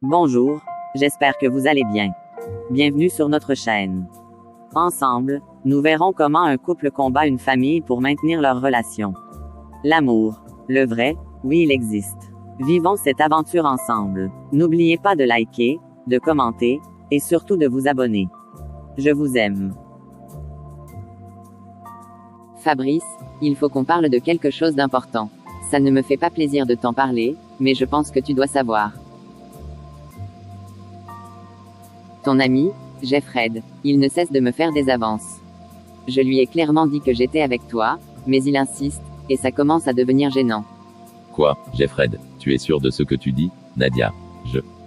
Bonjour, j'espère que vous allez bien. Bienvenue sur notre chaîne. Ensemble, nous verrons comment un couple combat une famille pour maintenir leur relation. L'amour, le vrai, oui il existe. Vivons cette aventure ensemble. N'oubliez pas de liker, de commenter, et surtout de vous abonner. Je vous aime. Fabrice, il faut qu'on parle de quelque chose d'important. Ça ne me fait pas plaisir de t'en parler, mais je pense que tu dois savoir. Ton ami, Jeffred, il ne cesse de me faire des avances. Je lui ai clairement dit que j'étais avec toi, mais il insiste, et ça commence à devenir gênant. Quoi, Jeffred, tu es sûr de ce que tu dis, Nadia?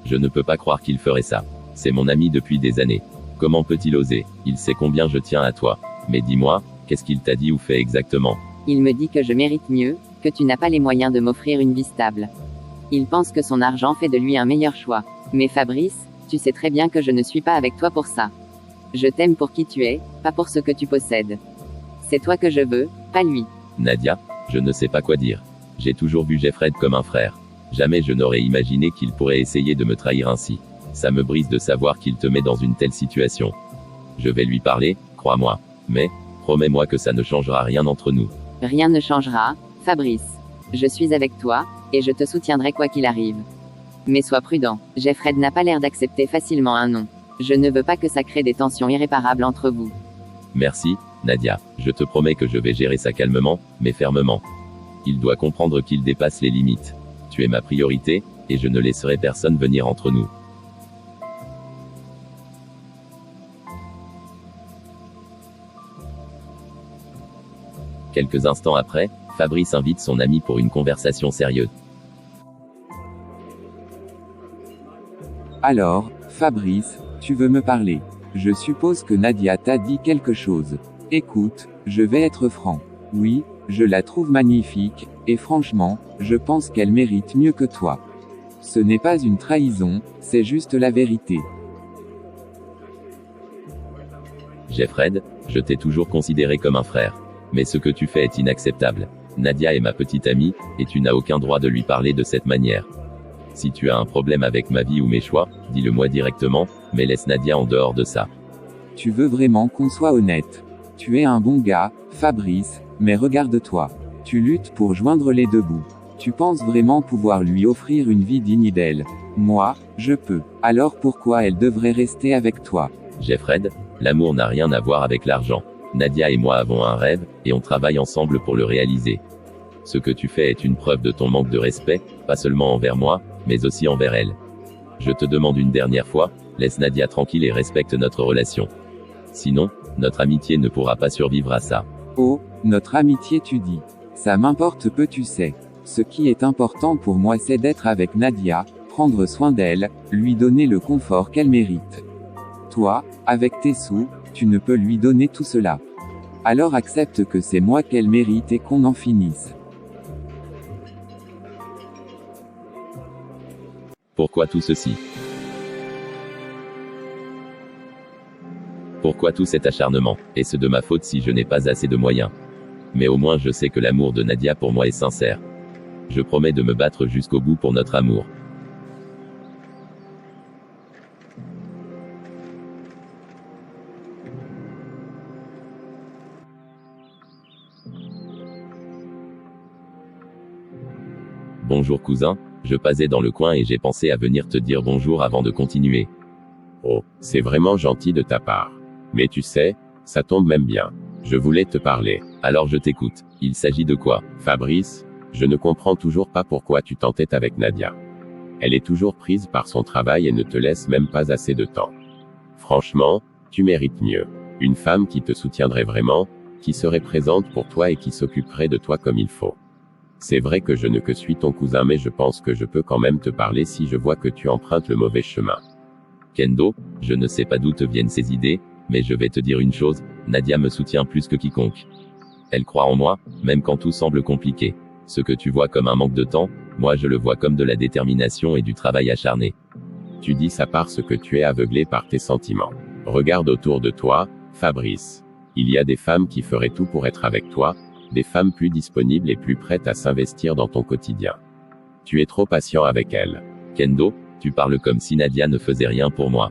Je ne peux pas croire qu'il ferait ça. C'est mon ami depuis des années. Comment peut-il oser? Il sait combien je tiens à toi. Mais dis-moi, qu'est-ce qu'il t'a dit ou fait exactement? Il me dit que je mérite mieux, que tu n'as pas les moyens de m'offrir une vie stable. Il pense que son argent fait de lui un meilleur choix. Mais Fabrice, tu sais très bien que je ne suis pas avec toi pour ça. Je t'aime pour qui tu es, pas pour ce que tu possèdes. C'est toi que je veux, pas lui. Nadia, je ne sais pas quoi dire. J'ai toujours vu Jeffred comme un frère. Jamais je n'aurais imaginé qu'il pourrait essayer de me trahir ainsi. Ça me brise de savoir qu'il te met dans une telle situation. Je vais lui parler, crois-moi. Mais, promets-moi que ça ne changera rien entre nous. Rien ne changera, Fabrice. Je suis avec toi, et je te soutiendrai quoi qu'il arrive. Mais sois prudent, Jeffred n'a pas l'air d'accepter facilement un non. Je ne veux pas que ça crée des tensions irréparables entre vous. Merci, Nadia. Je te promets que je vais gérer ça calmement, mais fermement. Il doit comprendre qu'il dépasse les limites. Tu es ma priorité, et je ne laisserai personne venir entre nous. Quelques instants après, Fabrice invite son ami pour une conversation sérieuse. Alors, Fabrice, tu veux me parler? Je suppose que Nadia t'a dit quelque chose. Écoute, je vais être franc. Oui, je la trouve magnifique, et franchement, je pense qu'elle mérite mieux que toi. Ce n'est pas une trahison, c'est juste la vérité. Jeffred, je t'ai toujours considéré comme un frère. Mais ce que tu fais est inacceptable. Nadia est ma petite amie, et tu n'as aucun droit de lui parler de cette manière. Si tu as un problème avec ma vie ou mes choix, dis-le-moi directement, mais laisse Nadia en dehors de ça. Tu veux vraiment qu'on soit honnête? Tu es un bon gars, Fabrice, mais regarde-toi. Tu luttes pour joindre les deux bouts. Tu penses vraiment pouvoir lui offrir une vie digne d'elle? Moi, je peux. Alors pourquoi elle devrait rester avec toi? Jeffred, l'amour n'a rien à voir avec l'argent. Nadia et moi avons un rêve, et on travaille ensemble pour le réaliser. Ce que tu fais est une preuve de ton manque de respect, pas seulement envers moi, mais aussi envers elle. Je te demande une dernière fois, laisse Nadia tranquille et respecte notre relation. Sinon, notre amitié ne pourra pas survivre à ça. Oh, notre amitié tu dis. Ça m'importe peu tu sais. Ce qui est important pour moi c'est d'être avec Nadia, prendre soin d'elle, lui donner le confort qu'elle mérite. Toi, avec tes sous, tu ne peux lui donner tout cela. Alors accepte que c'est moi qu'elle mérite et qu'on en finisse. Pourquoi tout ceci? Pourquoi tout cet acharnement? Est-ce de ma faute si je n'ai pas assez de moyens? Mais au moins je sais que l'amour de Nadia pour moi est sincère. Je promets de me battre jusqu'au bout pour notre amour. Bonjour cousin, je passais dans le coin et j'ai pensé à venir te dire bonjour avant de continuer. Oh, c'est vraiment gentil de ta part. Mais tu sais, ça tombe même bien. Je voulais te parler. Alors je t'écoute. Il s'agit de quoi? Fabrice, je ne comprends toujours pas pourquoi tu t'entêtes avec Nadia. Elle est toujours prise par son travail et ne te laisse même pas assez de temps. Franchement, tu mérites mieux. Une femme qui te soutiendrait vraiment, qui serait présente pour toi et qui s'occuperait de toi comme il faut. C'est vrai que je ne que suis ton cousin mais je pense que je peux quand même te parler si je vois que tu empruntes le mauvais chemin. Kendo, je ne sais pas d'où te viennent ces idées, mais je vais te dire une chose, Nadia me soutient plus que quiconque. Elle croit en moi, même quand tout semble compliqué. Ce que tu vois comme un manque de temps, moi je le vois comme de la détermination et du travail acharné. Tu dis ça parce que tu es aveuglé par tes sentiments. Regarde autour de toi, Fabrice. Il y a des femmes qui feraient tout pour être avec toi, des femmes plus disponibles et plus prêtes à s'investir dans ton quotidien. Tu es trop patient avec elles. Kendo, Tu parles comme si Nadia ne faisait rien pour moi.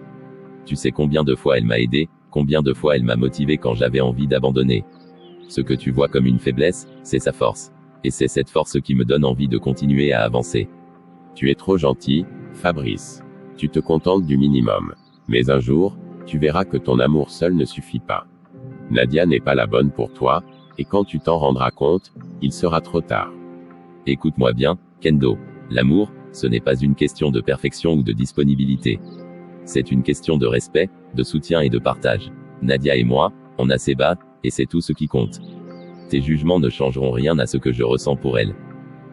Tu sais combien de fois elle m'a aidé, combien de fois elle m'a motivé quand j'avais envie d'abandonner. Ce que tu vois comme une faiblesse, c'est sa force. Et c'est cette force qui me donne envie de continuer à avancer. Tu es trop gentil, Fabrice. Tu te contentes du minimum. Mais un jour, tu verras que ton amour seul ne suffit pas. Nadia n'est pas la bonne pour toi, et quand tu t'en rendras compte, il sera trop tard. Écoute-moi bien, Kendo. L'amour, ce n'est pas une question de perfection ou de disponibilité. C'est une question de respect, de soutien et de partage. Nadia et moi, on a ses bas, et c'est tout ce qui compte. Tes jugements ne changeront rien à ce que je ressens pour elle.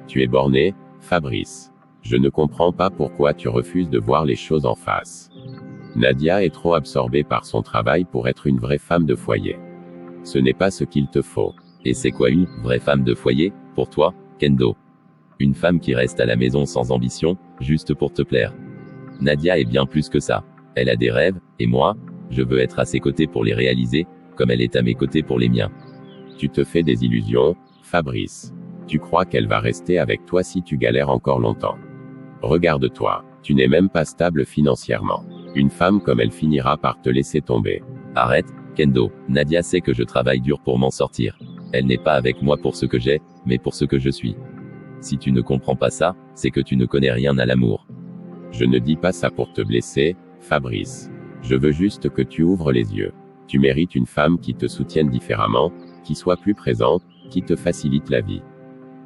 Tu es borné, Fabrice. Je ne comprends pas pourquoi tu refuses de voir les choses en face. Nadia est trop absorbée par son travail pour être une vraie femme de foyer. Ce n'est pas ce qu'il te faut. Et c'est quoi une vraie femme de foyer, pour toi, Kendo? Une femme qui reste à la maison sans ambition, juste pour te plaire. Nadia est bien plus que ça. Elle a des rêves, et moi, je veux être à ses côtés pour les réaliser, comme elle est à mes côtés pour les miens. Tu te fais des illusions, Fabrice. Tu crois qu'elle va rester avec toi si tu galères encore longtemps. Regarde-toi, tu n'es même pas stable financièrement. Une femme comme elle finira par te laisser tomber. Arrête, Kendo. Nadia sait que je travaille dur pour m'en sortir. Elle n'est pas avec moi pour ce que j'ai, mais pour ce que je suis. Si tu ne comprends pas ça, c'est que tu ne connais rien à l'amour. Je ne dis pas ça pour te blesser, Fabrice. Je veux juste que tu ouvres les yeux. Tu mérites une femme qui te soutienne différemment, qui soit plus présente, qui te facilite la vie.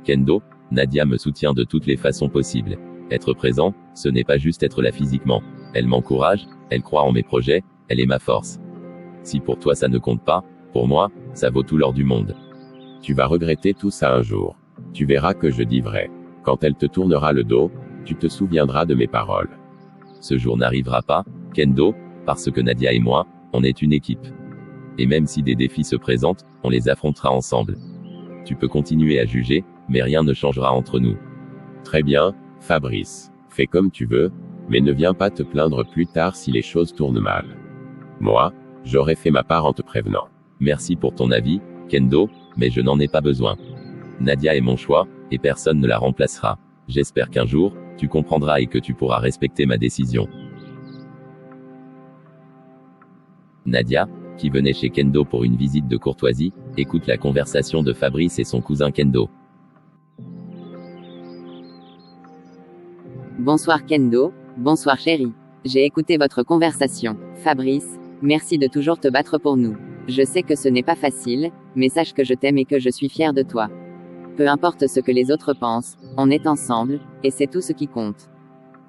Kendo, Nadia me soutient de toutes les façons possibles. Être présent, ce n'est pas juste être là physiquement. Elle m'encourage, elle croit en mes projets, elle est ma force. Si pour toi ça ne compte pas, pour moi, ça vaut tout l'or du monde. Tu vas regretter tout ça un jour. Tu verras que je dis vrai. Quand elle te tournera le dos, tu te souviendras de mes paroles. Ce jour n'arrivera pas, Kendo, parce que Nadia et moi, on est une équipe. Et même si des défis se présentent, on les affrontera ensemble. Tu peux continuer à juger, mais rien ne changera entre nous. Très bien, Fabrice. Fais comme tu veux, mais ne viens pas te plaindre plus tard si les choses tournent mal. Moi, j'aurais fait ma part en te prévenant. Merci pour ton avis, Kendo, mais je n'en ai pas besoin. Nadia est mon choix, et personne ne la remplacera. J'espère qu'un jour, tu comprendras et que tu pourras respecter ma décision. Nadia, qui venait chez Kendo pour une visite de courtoisie, écoute la conversation de Fabrice et son cousin Kendo. Bonsoir Kendo, bonsoir chérie. J'ai écouté votre conversation. Fabrice, merci de toujours te battre pour nous. Je sais que ce n'est pas facile, mais sache que je t'aime et que je suis fière de toi. Peu importe ce que les autres pensent, on est ensemble, et c'est tout ce qui compte.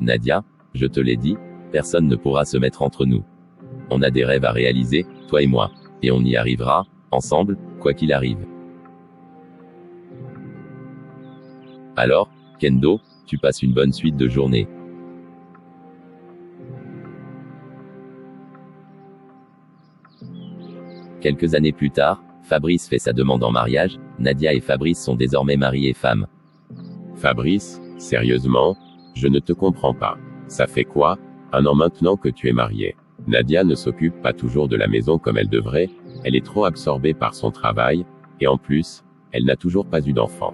Nadia, je te l'ai dit, personne ne pourra se mettre entre nous. On a des rêves à réaliser, toi et moi, et on y arrivera, ensemble, quoi qu'il arrive. Alors, Kendo, tu passes une bonne suite de journée. Quelques années plus tard, Fabrice fait sa demande en mariage, Nadia et Fabrice sont désormais mari et femme. Fabrice, sérieusement, je ne te comprends pas. Ça fait quoi, 1 an maintenant que tu es marié? Nadia ne s'occupe pas toujours de la maison comme elle devrait, elle est trop absorbée par son travail, et en plus, elle n'a toujours pas eu d'enfant.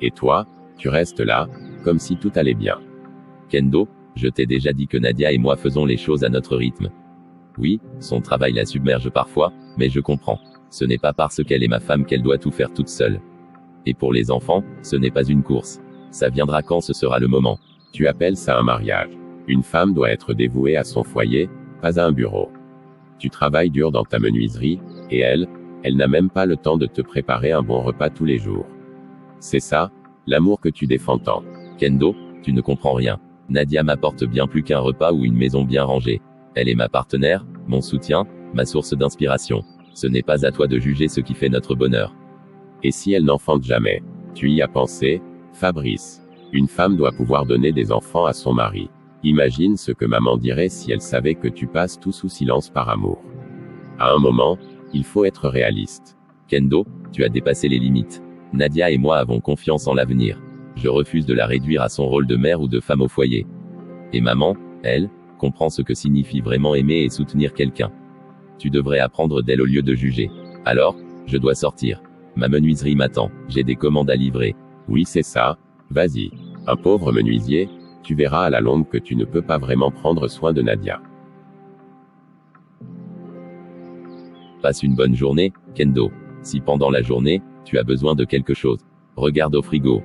Et toi, tu restes là, comme si tout allait bien. Kendo, je t'ai déjà dit que Nadia et moi faisons les choses à notre rythme. Oui, son travail la submerge parfois, mais je comprends. Ce n'est pas parce qu'elle est ma femme qu'elle doit tout faire toute seule. Et pour les enfants, ce n'est pas une course. Ça viendra quand ce sera le moment. Tu appelles ça un mariage. Une femme doit être dévouée à son foyer, pas à un bureau. Tu travailles dur dans ta menuiserie, et elle n'a même pas le temps de te préparer un bon repas tous les jours. C'est ça, l'amour que tu défends tant. Kendo, tu ne comprends rien. Nadia m'apporte bien plus qu'un repas ou une maison bien rangée. Elle est ma partenaire, mon soutien, ma source d'inspiration. Ce n'est pas à toi de juger ce qui fait notre bonheur. Et si elle n'enfante jamais? Tu y as pensé, Fabrice? Une femme doit pouvoir donner des enfants à son mari. Imagine ce que maman dirait si elle savait que tu passes tout sous silence par amour. À un moment, il faut être réaliste. Kendo, tu as dépassé les limites. Nadia et moi avons confiance en l'avenir. Je refuse de la réduire à son rôle de mère ou de femme au foyer. Et maman, elle, comprend ce que signifie vraiment aimer et soutenir quelqu'un. Tu devrais apprendre d'elle au lieu de juger. Alors, je dois sortir. Ma menuiserie m'attend, j'ai des commandes à livrer. Oui, c'est ça. Vas-y. Un pauvre menuisier, tu verras à la longue que tu ne peux pas vraiment prendre soin de Nadia. Passe une bonne journée, Kendo. Si pendant la journée, tu as besoin de quelque chose, regarde au frigo.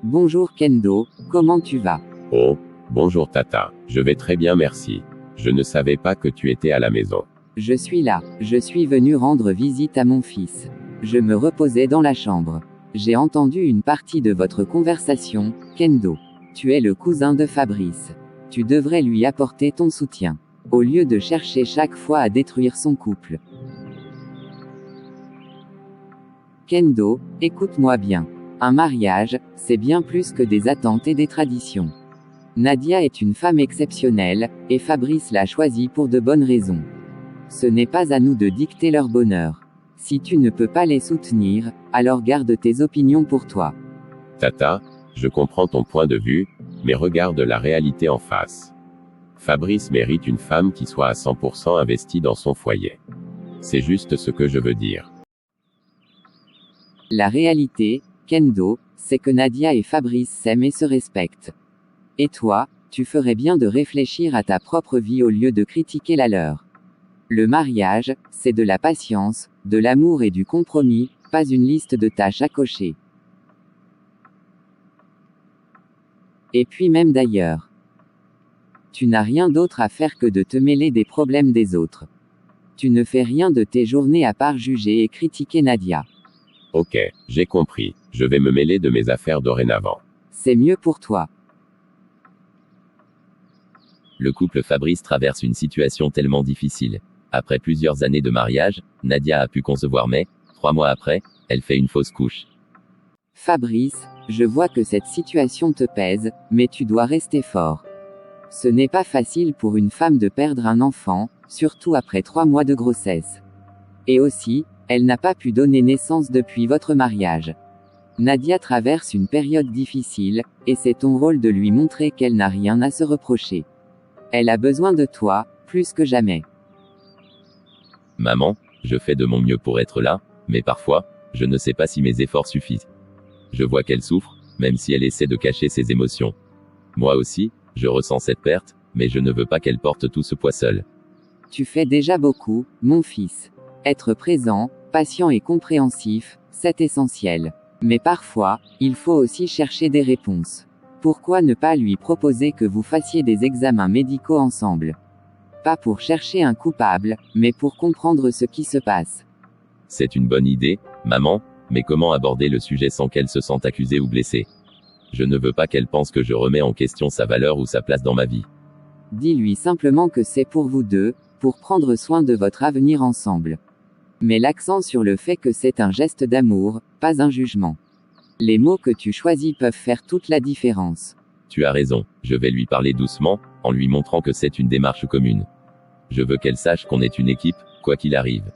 Bonjour Kendo, comment tu vas? Oh, bonjour Tata, je vais très bien merci. Je ne savais pas que tu étais à la maison. Je suis là, je suis venu rendre visite à mon fils. Je me reposais dans la chambre. J'ai entendu une partie de votre conversation, Kendo. Tu es le cousin de Fabrice. Tu devrais lui apporter ton soutien, au lieu de chercher chaque fois à détruire son couple. Kendo, écoute-moi bien. Un mariage, c'est bien plus que des attentes et des traditions. Nadia est une femme exceptionnelle, et Fabrice l'a choisie pour de bonnes raisons. Ce n'est pas à nous de dicter leur bonheur. Si tu ne peux pas les soutenir, alors garde tes opinions pour toi. Tata, je comprends ton point de vue, mais regarde la réalité en face. Fabrice mérite une femme qui soit à 100% investie dans son foyer. C'est juste ce que je veux dire. La réalité, Kendo, c'est que Nadia et Fabrice s'aiment et se respectent. Et toi, tu ferais bien de réfléchir à ta propre vie au lieu de critiquer la leur. Le mariage, c'est de la patience, de l'amour et du compromis, pas une liste de tâches à cocher. Et puis même d'ailleurs. Tu n'as rien d'autre à faire que de te mêler des problèmes des autres. Tu ne fais rien de tes journées à part juger et critiquer Nadia. Ok, j'ai compris. Je vais me mêler de mes affaires dorénavant. C'est mieux pour toi. Le couple Fabrice traverse une situation tellement difficile. Après plusieurs années de mariage, Nadia a pu concevoir mais, 3 mois après, elle fait une fausse couche. Fabrice, je vois que cette situation te pèse, mais tu dois rester fort. Ce n'est pas facile pour une femme de perdre un enfant, surtout après 3 mois de grossesse. Et aussi, elle n'a pas pu donner naissance depuis votre mariage. Nadia traverse une période difficile, et c'est ton rôle de lui montrer qu'elle n'a rien à se reprocher. Elle a besoin de toi, plus que jamais. Maman, je fais de mon mieux pour être là, mais parfois, je ne sais pas si mes efforts suffisent. Je vois qu'elle souffre, même si elle essaie de cacher ses émotions. Moi aussi, je ressens cette perte, mais je ne veux pas qu'elle porte tout ce poids seule. Tu fais déjà beaucoup, mon fils. Être présent, patient et compréhensif, c'est essentiel. Mais parfois, il faut aussi chercher des réponses. Pourquoi ne pas lui proposer que vous fassiez des examens médicaux ensemble? Pas pour chercher un coupable, mais pour comprendre ce qui se passe. C'est une bonne idée, maman, mais comment aborder le sujet sans qu'elle se sente accusée ou blessée? Je ne veux pas qu'elle pense que je remets en question sa valeur ou sa place dans ma vie. Dis-lui simplement que c'est pour vous deux, pour prendre soin de votre avenir ensemble. Mets l'accent sur le fait que c'est un geste d'amour, pas un jugement. Les mots que tu choisis peuvent faire toute la différence. Tu as raison, je vais lui parler doucement, en lui montrant que c'est une démarche commune. Je veux qu'elle sache qu'on est une équipe, quoi qu'il arrive.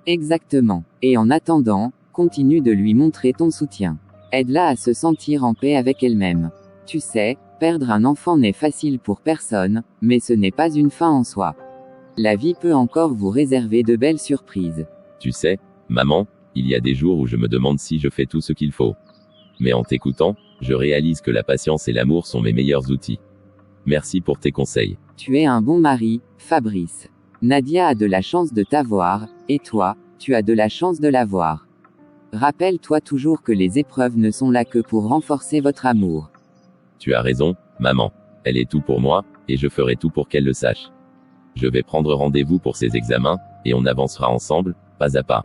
Exactement. Et en attendant, continue de lui montrer ton soutien. Aide-la à se sentir en paix avec elle-même. Tu sais, perdre un enfant n'est facile pour personne, mais ce n'est pas une fin en soi. La vie peut encore vous réserver de belles surprises. Tu sais, maman, il y a des jours où je me demande si je fais tout ce qu'il faut. Mais en t'écoutant, je réalise que la patience et l'amour sont mes meilleurs outils. Merci pour tes conseils. Tu es un bon mari, Fabrice. Nadia a de la chance de t'avoir, et toi, tu as de la chance de l'avoir. Rappelle-toi toujours que les épreuves ne sont là que pour renforcer votre amour. Tu as raison, maman. Elle est tout pour moi, et je ferai tout pour qu'elle le sache. Je vais prendre rendez-vous pour ses examens, et on avancera ensemble, pas à pas.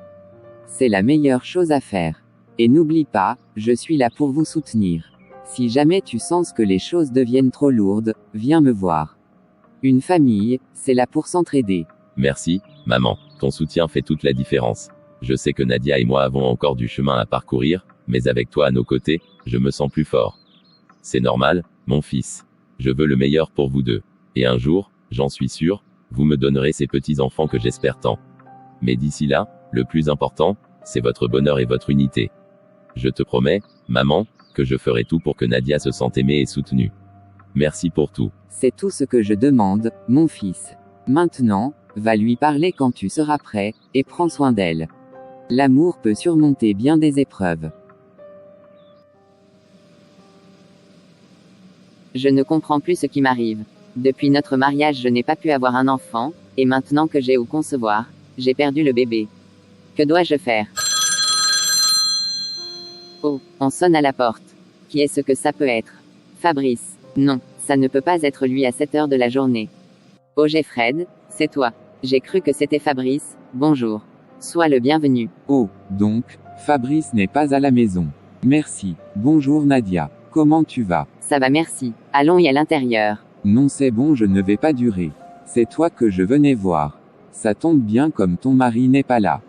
C'est la meilleure chose à faire. Et n'oublie pas, je suis là pour vous soutenir. Si jamais tu sens que les choses deviennent trop lourdes, viens me voir. Une famille, c'est là pour s'entraider. Merci, maman. Ton soutien fait toute la différence. Je sais que Nadia et moi avons encore du chemin à parcourir, mais avec toi à nos côtés, je me sens plus fort. C'est normal, mon fils. Je veux le meilleur pour vous deux. Et un jour, j'en suis sûr, vous me donnerez ces petits-enfants que j'espère tant. Mais d'ici là, le plus important, c'est votre bonheur et votre unité. Je te promets, maman, que je ferai tout pour que Nadia se sente aimée et soutenue. Merci pour tout. C'est tout ce que je demande, mon fils. Maintenant, va lui parler quand tu seras prêt, et prends soin d'elle. L'amour peut surmonter bien des épreuves. Je ne comprends plus ce qui m'arrive. Depuis notre mariage, je n'ai pas pu avoir un enfant, et maintenant que j'ai ou concevoir, j'ai perdu le bébé. Que dois-je faire? Oh, on sonne à la porte. Qui est-ce que ça peut être? Fabrice. Non, ça ne peut pas être lui à cette heure de la journée. Oh Fred, c'est toi. J'ai cru que c'était Fabrice, bonjour. Sois le bienvenu. Oh, donc, Fabrice n'est pas à la maison. Merci. Bonjour Nadia. Comment tu vas? Ça va merci. Allons y à l'intérieur. Non c'est bon je ne vais pas durer. C'est toi que je venais voir. Ça tombe bien comme ton mari n'est pas là.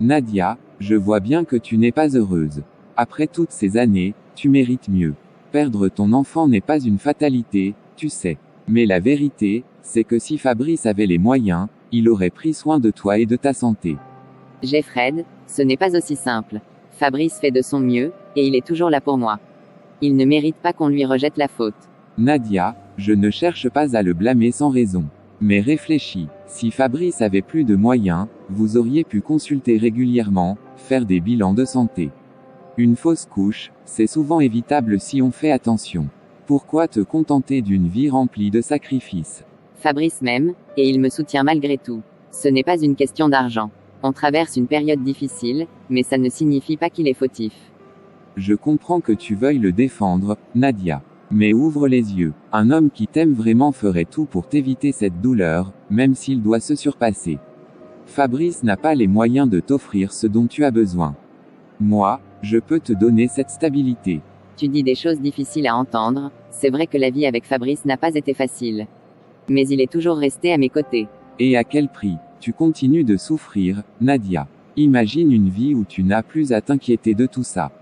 Nadia, je vois bien que tu n'es pas heureuse. Après toutes ces années, tu mérites mieux. Perdre ton enfant n'est pas une fatalité, tu sais. Mais la vérité, c'est que si Fabrice avait les moyens, il aurait pris soin de toi et de ta santé. Fred, ce n'est pas aussi simple. Fabrice fait de son mieux, et il est toujours là pour moi. Il ne mérite pas qu'on lui rejette la faute. Nadia, je ne cherche pas à le blâmer sans raison. Mais réfléchis, si Fabrice avait plus de moyens, vous auriez pu consulter régulièrement, faire des bilans de santé. Une fausse couche, c'est souvent évitable si on fait attention. Pourquoi te contenter d'une vie remplie de sacrifices? Fabrice m'aime, et il me soutient malgré tout. Ce n'est pas une question d'argent. On traverse une période difficile, mais ça ne signifie pas qu'il est fautif. Je comprends que tu veuilles le défendre, Nadia. Mais ouvre les yeux. Un homme qui t'aime vraiment ferait tout pour t'éviter cette douleur, même s'il doit se surpasser. Fabrice n'a pas les moyens de t'offrir ce dont tu as besoin. Moi, je peux te donner cette stabilité. Tu dis des choses difficiles à entendre, c'est vrai que la vie avec Fabrice n'a pas été facile. Mais il est toujours resté à mes côtés. Et à quel prix? Tu continues de souffrir, Nadia. Imagine une vie où tu n'as plus à t'inquiéter de tout ça.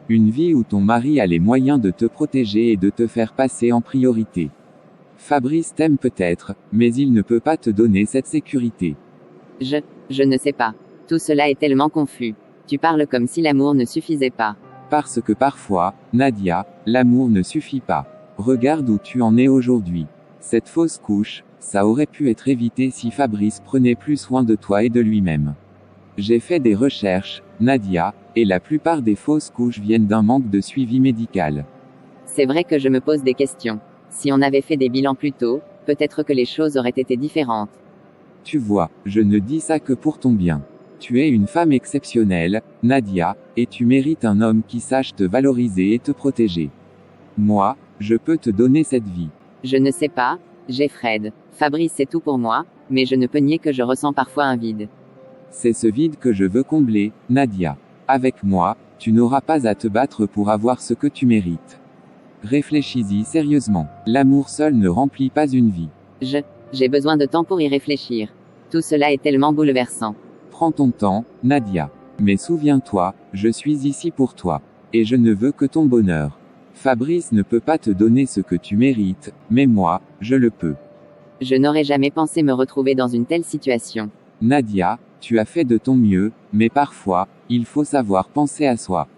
Une vie où ton mari a les moyens de te protéger et de te faire passer en priorité. Fabrice t'aime peut-être, mais il ne peut pas te donner cette sécurité. Je ne sais pas. Tout cela est tellement confus. Tu parles comme si l'amour ne suffisait pas. Parce que parfois, Nadia, l'amour ne suffit pas. Regarde où tu en es aujourd'hui. Cette fausse couche, ça aurait pu être évité si Fabrice prenait plus soin de toi et de lui-même. J'ai fait des recherches, Nadia, et la plupart des fausses couches viennent d'un manque de suivi médical. C'est vrai que je me pose des questions. Si on avait fait des bilans plus tôt, peut-être que les choses auraient été différentes. Tu vois, je ne dis ça que pour ton bien. Tu es une femme exceptionnelle, Nadia, et tu mérites un homme qui sache te valoriser et te protéger. Moi, je peux te donner cette vie. Je ne sais pas, Fred. Fabrice c'est tout pour moi, mais je ne peux nier que je ressens parfois un vide. C'est ce vide que je veux combler, Nadia. Avec moi, tu n'auras pas à te battre pour avoir ce que tu mérites. Réfléchis-y sérieusement. L'amour seul ne remplit pas une vie. J'ai besoin de temps pour y réfléchir. Tout cela est tellement bouleversant. Prends ton temps, Nadia. Mais souviens-toi, je suis ici pour toi. Et je ne veux que ton bonheur. Fabrice ne peut pas te donner ce que tu mérites, mais moi, je le peux. Je n'aurais jamais pensé me retrouver dans une telle situation. Nadia, tu as fait de ton mieux, mais parfois, il faut savoir penser à soi.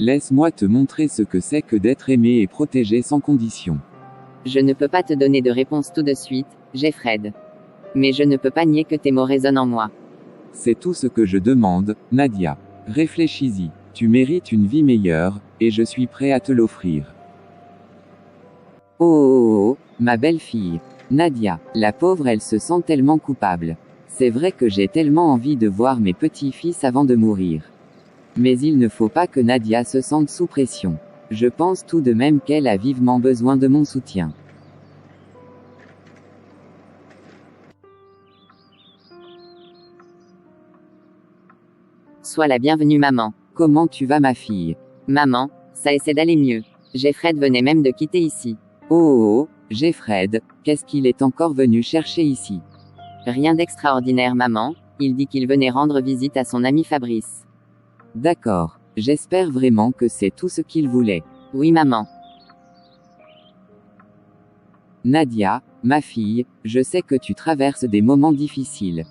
Laisse-moi te montrer ce que c'est que d'être aimé et protégé sans condition. Je ne peux pas te donner de réponse tout de suite, Fred. Mais je ne peux pas nier que tes mots résonnent en moi. C'est tout ce que je demande, Nadia. Réfléchis-y. Tu mérites une vie meilleure, et je suis prêt à te l'offrir. Oh, ma belle-fille. Nadia, la pauvre elle se sent tellement coupable. C'est vrai que j'ai tellement envie de voir mes petits-fils avant de mourir. Mais il ne faut pas que Nadia se sente sous pression. Je pense tout de même qu'elle a vivement besoin de mon soutien. Sois la bienvenue maman. Comment tu vas ma fille? Maman, ça essaie d'aller mieux. Fred venait même de quitter ici. Oh, Fred, qu'est-ce qu'il est encore venu chercher ici? Rien d'extraordinaire maman, il dit qu'il venait rendre visite à son ami Fabrice. D'accord, j'espère vraiment que c'est tout ce qu'il voulait. Oui maman. Nadia, ma fille, je sais que tu traverses des moments difficiles.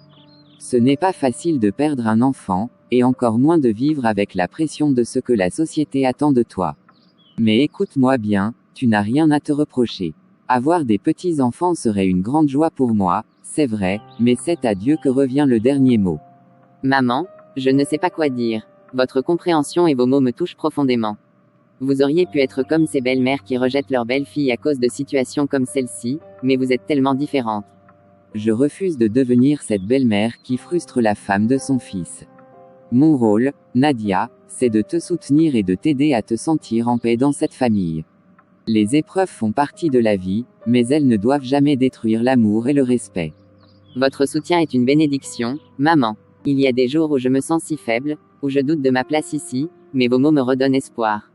Ce n'est pas facile de perdre un enfant, et encore moins de vivre avec la pression de ce que la société attend de toi. Mais écoute-moi bien, tu n'as rien à te reprocher. Avoir des petits-enfants serait une grande joie pour moi, c'est vrai, mais c'est à Dieu que revient le dernier mot. Maman, je ne sais pas quoi dire. Votre compréhension et vos mots me touchent profondément. Vous auriez pu être comme ces belles-mères qui rejettent leurs belles-filles à cause de situations comme celle-ci, mais vous êtes tellement différentes. Je refuse de devenir cette belle-mère qui frustre la femme de son fils. Mon rôle, Nadia, c'est de te soutenir et de t'aider à te sentir en paix dans cette famille. Les épreuves font partie de la vie, mais elles ne doivent jamais détruire l'amour et le respect. Votre soutien est une bénédiction, maman. Il y a des jours où je me sens si faible, où je doute de ma place ici, mais vos mots me redonnent espoir.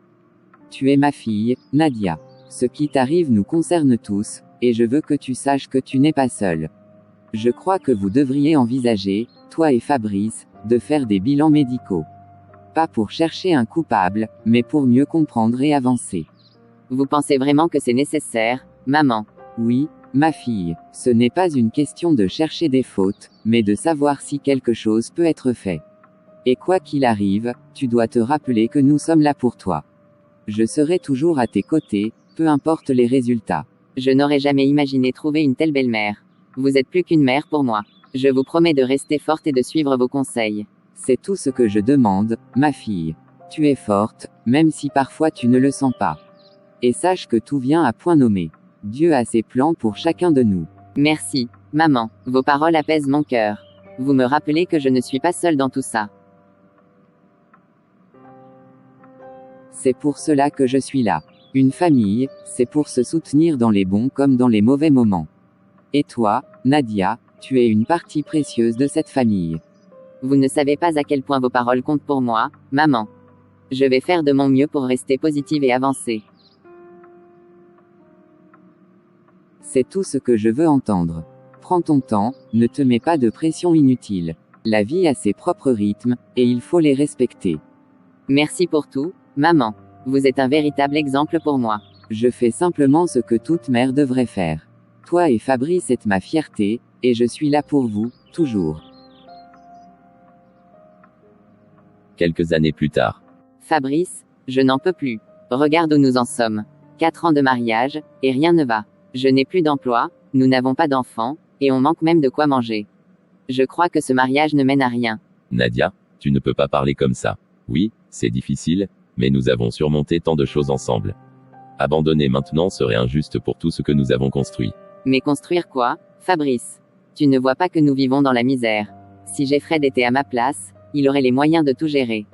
Tu es ma fille, Nadia. Ce qui t'arrive nous concerne tous, et je veux que tu saches que tu n'es pas seule. Je crois que vous devriez envisager, toi et Fabrice, de faire des bilans médicaux. Pas pour chercher un coupable, mais pour mieux comprendre et avancer. Vous pensez vraiment que c'est nécessaire, maman? Oui, ma fille, ce n'est pas une question de chercher des fautes, mais de savoir si quelque chose peut être fait. Et quoi qu'il arrive, tu dois te rappeler que nous sommes là pour toi. Je serai toujours à tes côtés, peu importe les résultats. Je n'aurais jamais imaginé trouver une telle belle-mère. Vous êtes plus qu'une mère pour moi. Je vous promets de rester forte et de suivre vos conseils. C'est tout ce que je demande, ma fille. Tu es forte, même si parfois tu ne le sens pas. Et sache que tout vient à point nommé. Dieu a ses plans pour chacun de nous. Merci, maman. Vos paroles apaisent mon cœur. Vous me rappelez que je ne suis pas seule dans tout ça. C'est pour cela que je suis là. Une famille, c'est pour se soutenir dans les bons comme dans les mauvais moments. Et toi, Nadia, tu es une partie précieuse de cette famille. Vous ne savez pas à quel point vos paroles comptent pour moi, maman. Je vais faire de mon mieux pour rester positive et avancer. C'est tout ce que je veux entendre. Prends ton temps, ne te mets pas de pression inutile. La vie a ses propres rythmes, et il faut les respecter. Merci pour tout, maman. Vous êtes un véritable exemple pour moi. Je fais simplement ce que toute mère devrait faire. Toi et Fabrice êtes ma fierté, et je suis là pour vous, toujours. Quelques années plus tard. Fabrice, je n'en peux plus. Regarde où nous en sommes. 4 ans de mariage, et rien ne va. Je n'ai plus d'emploi, nous n'avons pas d'enfants, et on manque même de quoi manger. Je crois que ce mariage ne mène à rien. Nadia, tu ne peux pas parler comme ça. Oui, c'est difficile, mais nous avons surmonté tant de choses ensemble. Abandonner maintenant serait injuste pour tout ce que nous avons construit. Mais construire quoi, Fabrice? Tu ne vois pas que nous vivons dans la misère. Si Jeffred était à ma place, il aurait les moyens de tout gérer.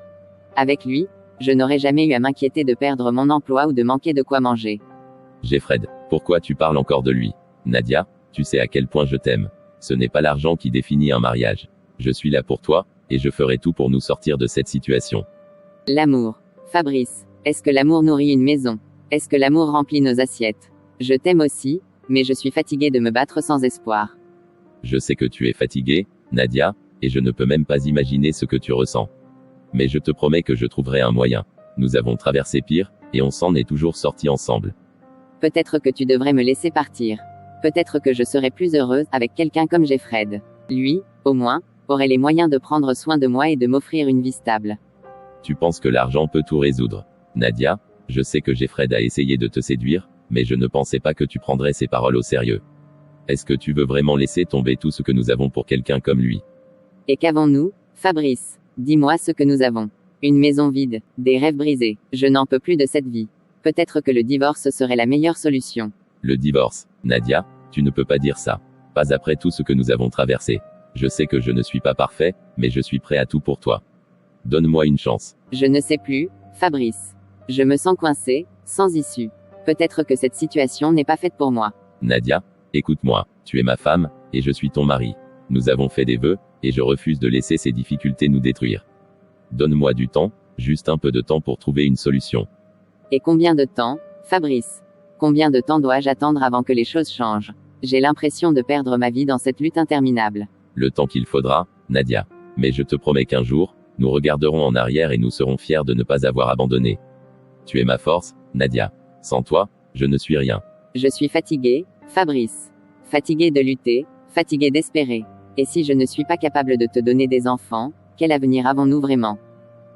Avec lui, je n'aurais jamais eu à m'inquiéter de perdre mon emploi ou de manquer de quoi manger. Jeffred, pourquoi tu parles encore de lui? Nadia, tu sais à quel point je t'aime. Ce n'est pas l'argent qui définit un mariage. Je suis là pour toi, et je ferai tout pour nous sortir de cette situation. L'amour. Fabrice, est-ce que l'amour nourrit une maison? Est-ce que l'amour remplit nos assiettes? Je t'aime aussi, mais je suis fatiguée de me battre sans espoir. Je sais que tu es fatiguée, Nadia, et je ne peux même pas imaginer ce que tu ressens. Mais je te promets que je trouverai un moyen. Nous avons traversé pire, et on s'en est toujours sortis ensemble. Peut-être que tu devrais me laisser partir. Peut-être que je serais plus heureuse avec quelqu'un comme Jeffred. Lui, au moins, aurait les moyens de prendre soin de moi et de m'offrir une vie stable. Tu penses que l'argent peut tout résoudre. Nadia, je sais que Jeffred a essayé de te séduire, mais je ne pensais pas que tu prendrais ses paroles au sérieux. Est-ce que tu veux vraiment laisser tomber tout ce que nous avons pour quelqu'un comme lui? Et qu'avons-nous, Fabrice? Dis-moi ce que nous avons. Une maison vide, des rêves brisés. Je n'en peux plus de cette vie. Peut-être que le divorce serait la meilleure solution. Le divorce, Nadia, tu ne peux pas dire ça. Pas après tout ce que nous avons traversé. Je sais que je ne suis pas parfait, mais je suis prêt à tout pour toi. Donne-moi une chance. Je ne sais plus, Fabrice. Je me sens coincé, sans issue. Peut-être que cette situation n'est pas faite pour moi. Nadia, écoute-moi, tu es ma femme, et je suis ton mari. Nous avons fait des vœux, et je refuse de laisser ces difficultés nous détruire. Donne-moi du temps, juste un peu de temps pour trouver une solution. Et combien de temps, Fabrice? Combien de temps dois-je attendre avant que les choses changent? J'ai l'impression de perdre ma vie dans cette lutte interminable. Le temps qu'il faudra, Nadia. Mais je te promets qu'un jour, nous regarderons en arrière et nous serons fiers de ne pas avoir abandonné. Tu es ma force, Nadia. Sans toi, je ne suis rien. Je suis fatigué, Fabrice. Fatigué de lutter, fatigué d'espérer. Et si je ne suis pas capable de te donner des enfants, quel avenir avons-nous vraiment?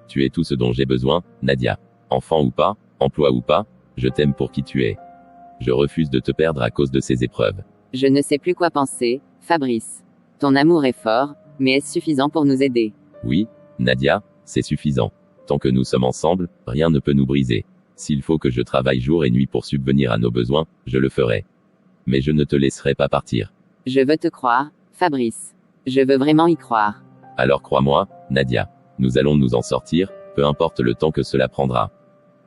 Tu es tout ce dont j'ai besoin, Nadia. Enfant ou pas, emploi ou pas, je t'aime pour qui tu es. Je refuse de te perdre à cause de ces épreuves. Je ne sais plus quoi penser, Fabrice. Ton amour est fort, mais est-ce suffisant pour nous aider? Oui, Nadia, c'est suffisant. Tant que nous sommes ensemble, rien ne peut nous briser. S'il faut que je travaille jour et nuit pour subvenir à nos besoins, je le ferai. Mais je ne te laisserai pas partir. Je veux te croire, Fabrice. Je veux vraiment y croire. Alors crois-moi, Nadia. Nous allons nous en sortir, peu importe le temps que cela prendra.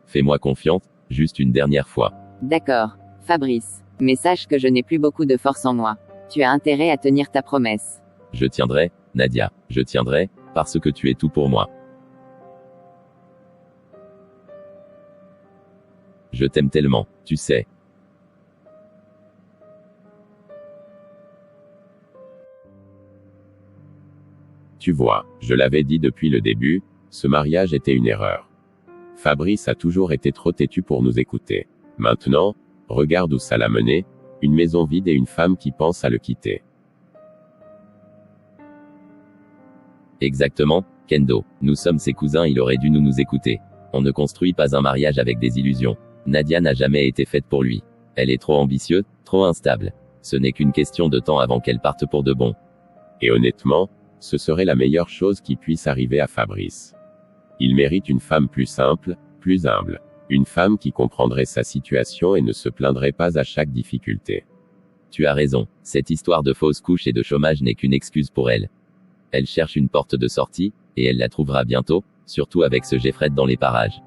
Fais-moi confiance, juste une dernière fois. D'accord, Fabrice. Mais sache que je n'ai plus beaucoup de force en moi. Tu as intérêt à tenir ta promesse. Je tiendrai, Nadia. Je tiendrai, parce que tu es tout pour moi. Je t'aime tellement, tu sais. Tu vois, je l'avais dit depuis le début, ce mariage était une erreur. Fabrice a toujours été trop têtu pour nous écouter. Maintenant, regarde où ça l'a mené, une maison vide et une femme qui pense à le quitter. Exactement, Kendo. Nous sommes ses cousins, il aurait dû nous écouter. On ne construit pas un mariage avec des illusions. Nadia n'a jamais été faite pour lui. Elle est trop ambitieuse, trop instable. Ce n'est qu'une question de temps avant qu'elle parte pour de bon. Et honnêtement, ce serait la meilleure chose qui puisse arriver à Fabrice. Il mérite une femme plus simple, plus humble. Une femme qui comprendrait sa situation et ne se plaindrait pas à chaque difficulté. Tu as raison, cette histoire de fausse couche et de chômage n'est qu'une excuse pour elle. Elle cherche une porte de sortie, et elle la trouvera bientôt, surtout avec ce Jeffred dans les parages.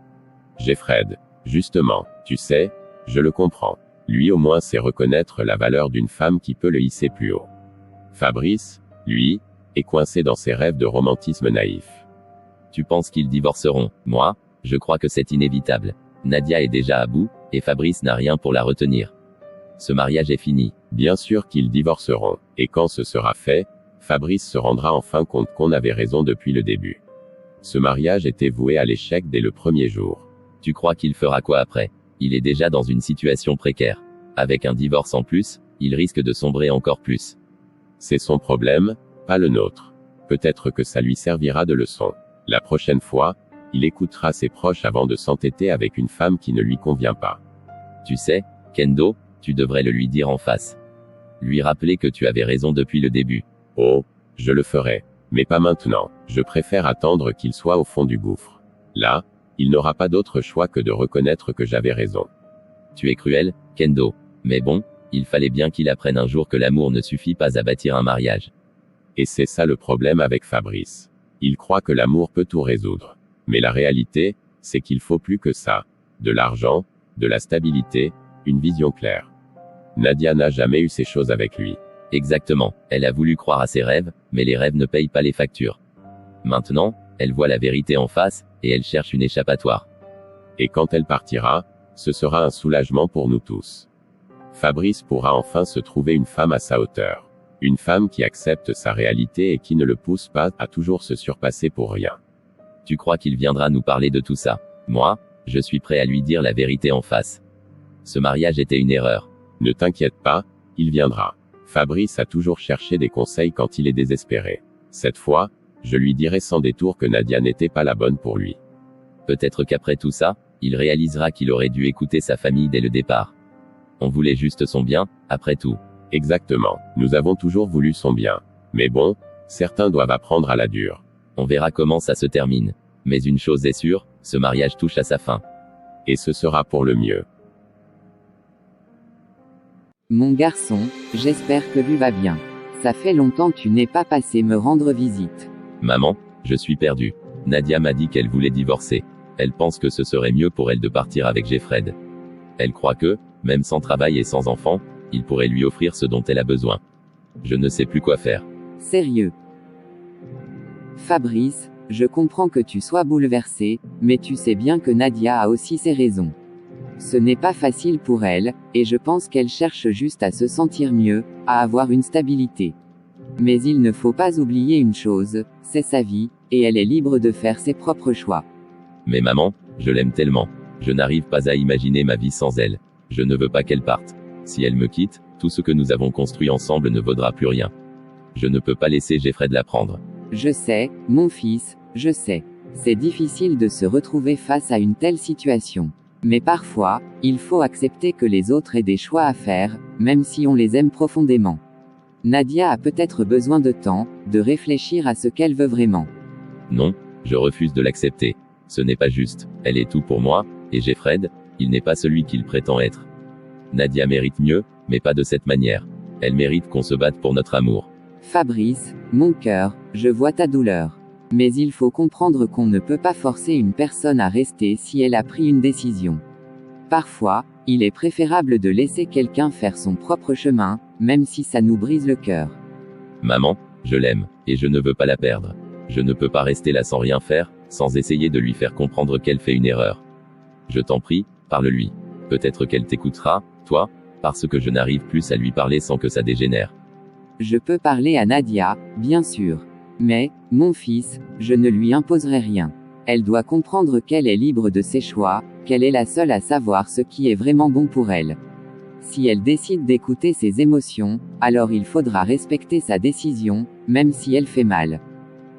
Jeffred. Justement, tu sais, je le comprends. Lui au moins sait reconnaître la valeur d'une femme qui peut le hisser plus haut. Fabrice, lui, est coincé dans ses rêves de romantisme naïf. Tu penses qu'ils divorceront? Moi, je crois que c'est inévitable. Nadia est déjà à bout, et Fabrice n'a rien pour la retenir. Ce mariage est fini. Bien sûr qu'ils divorceront. Et quand ce sera fait, Fabrice se rendra enfin compte qu'on avait raison depuis le début. Ce mariage était voué à l'échec dès le premier jour. Tu crois qu'il fera quoi après? Il est déjà dans une situation précaire. Avec un divorce en plus, il risque de sombrer encore plus. C'est son problème, pas le nôtre. Peut-être que ça lui servira de leçon. La prochaine fois, il écoutera ses proches avant de s'entêter avec une femme qui ne lui convient pas. Tu sais, Kendo, tu devrais le lui dire en face. Lui rappeler que tu avais raison depuis le début. Oh, je le ferai. Mais pas maintenant. Je préfère attendre qu'il soit au fond du gouffre. Là, il n'aura pas d'autre choix que de reconnaître que j'avais raison. Tu es cruel, Kendo. Mais bon, il fallait bien qu'il apprenne un jour que l'amour ne suffit pas à bâtir un mariage. Et c'est ça le problème avec Fabrice. Il croit que l'amour peut tout résoudre. Mais la réalité, c'est qu'il faut plus que ça. De l'argent, de la stabilité, une vision claire. Nadia n'a jamais eu ces choses avec lui. Exactement, elle a voulu croire à ses rêves, mais les rêves ne payent pas les factures. Maintenant, elle voit la vérité en face, et elle cherche une échappatoire. Et quand elle partira, ce sera un soulagement pour nous tous. Fabrice pourra enfin se trouver une femme à sa hauteur. Une femme qui accepte sa réalité et qui ne le pousse pas à toujours se surpasser pour rien. Tu crois qu'il viendra nous parler de tout ça? Moi, je suis prêt à lui dire la vérité en face. Ce mariage était une erreur. Ne t'inquiète pas, il viendra. Fabrice a toujours cherché des conseils quand il est désespéré. Cette fois, je lui dirai sans détour que Nadia n'était pas la bonne pour lui. Peut-être qu'après tout ça, il réalisera qu'il aurait dû écouter sa famille dès le départ. On voulait juste son bien, après tout. Exactement. Nous avons toujours voulu son bien. Mais bon, certains doivent apprendre à la dure. On verra comment ça se termine. Mais une chose est sûre, ce mariage touche à sa fin. Et ce sera pour le mieux. Mon garçon, j'espère que lui va bien. Ça fait longtemps que tu n'es pas passé me rendre visite. Maman, je suis perdu. Nadia m'a dit qu'elle voulait divorcer. Elle pense que ce serait mieux pour elle de partir avec Jeffred. Elle croit que, même sans travail et sans enfant, il pourrait lui offrir ce dont elle a besoin. Je ne sais plus quoi faire. Sérieux. Fabrice, je comprends que tu sois bouleversé, mais tu sais bien que Nadia a aussi ses raisons. Ce n'est pas facile pour elle, et je pense qu'elle cherche juste à se sentir mieux, à avoir une stabilité. Mais il ne faut pas oublier une chose, c'est sa vie, et elle est libre de faire ses propres choix. Mais maman, je l'aime tellement. Je n'arrive pas à imaginer ma vie sans elle. Je ne veux pas qu'elle parte. Si elle me quitte, tout ce que nous avons construit ensemble ne vaudra plus rien. Je ne peux pas laisser Jeffred la prendre. Je sais, mon fils, je sais. C'est difficile de se retrouver face à une telle situation. Mais parfois, il faut accepter que les autres aient des choix à faire, même si on les aime profondément. Nadia a peut-être besoin de temps, de réfléchir à ce qu'elle veut vraiment. Non, je refuse de l'accepter. Ce n'est pas juste. Elle est tout pour moi, Et Jeffred, il n'est pas celui qu'il prétend être. Nadia mérite mieux, mais pas de cette manière. Elle mérite qu'on se batte pour notre amour. Fabrice, mon cœur, je vois ta douleur. Mais il faut comprendre qu'on ne peut pas forcer une personne à rester si elle a pris une décision. Parfois, il est préférable de laisser quelqu'un faire son propre chemin, même si ça nous brise le cœur. Maman, je l'aime, et je ne veux pas la perdre. Je ne peux pas rester là sans rien faire, sans essayer de lui faire comprendre qu'elle fait une erreur. Je t'en prie, parle-lui. Peut-être qu'elle t'écoutera, toi, parce que je n'arrive plus à lui parler sans que ça dégénère. Je peux parler à Nadia, bien sûr. Mais, mon fils, je ne lui imposerai rien. Elle doit comprendre qu'elle est libre de ses choix, qu'elle est la seule à savoir ce qui est vraiment bon pour elle. Si elle décide d'écouter ses émotions, alors il faudra respecter sa décision, même si elle fait mal.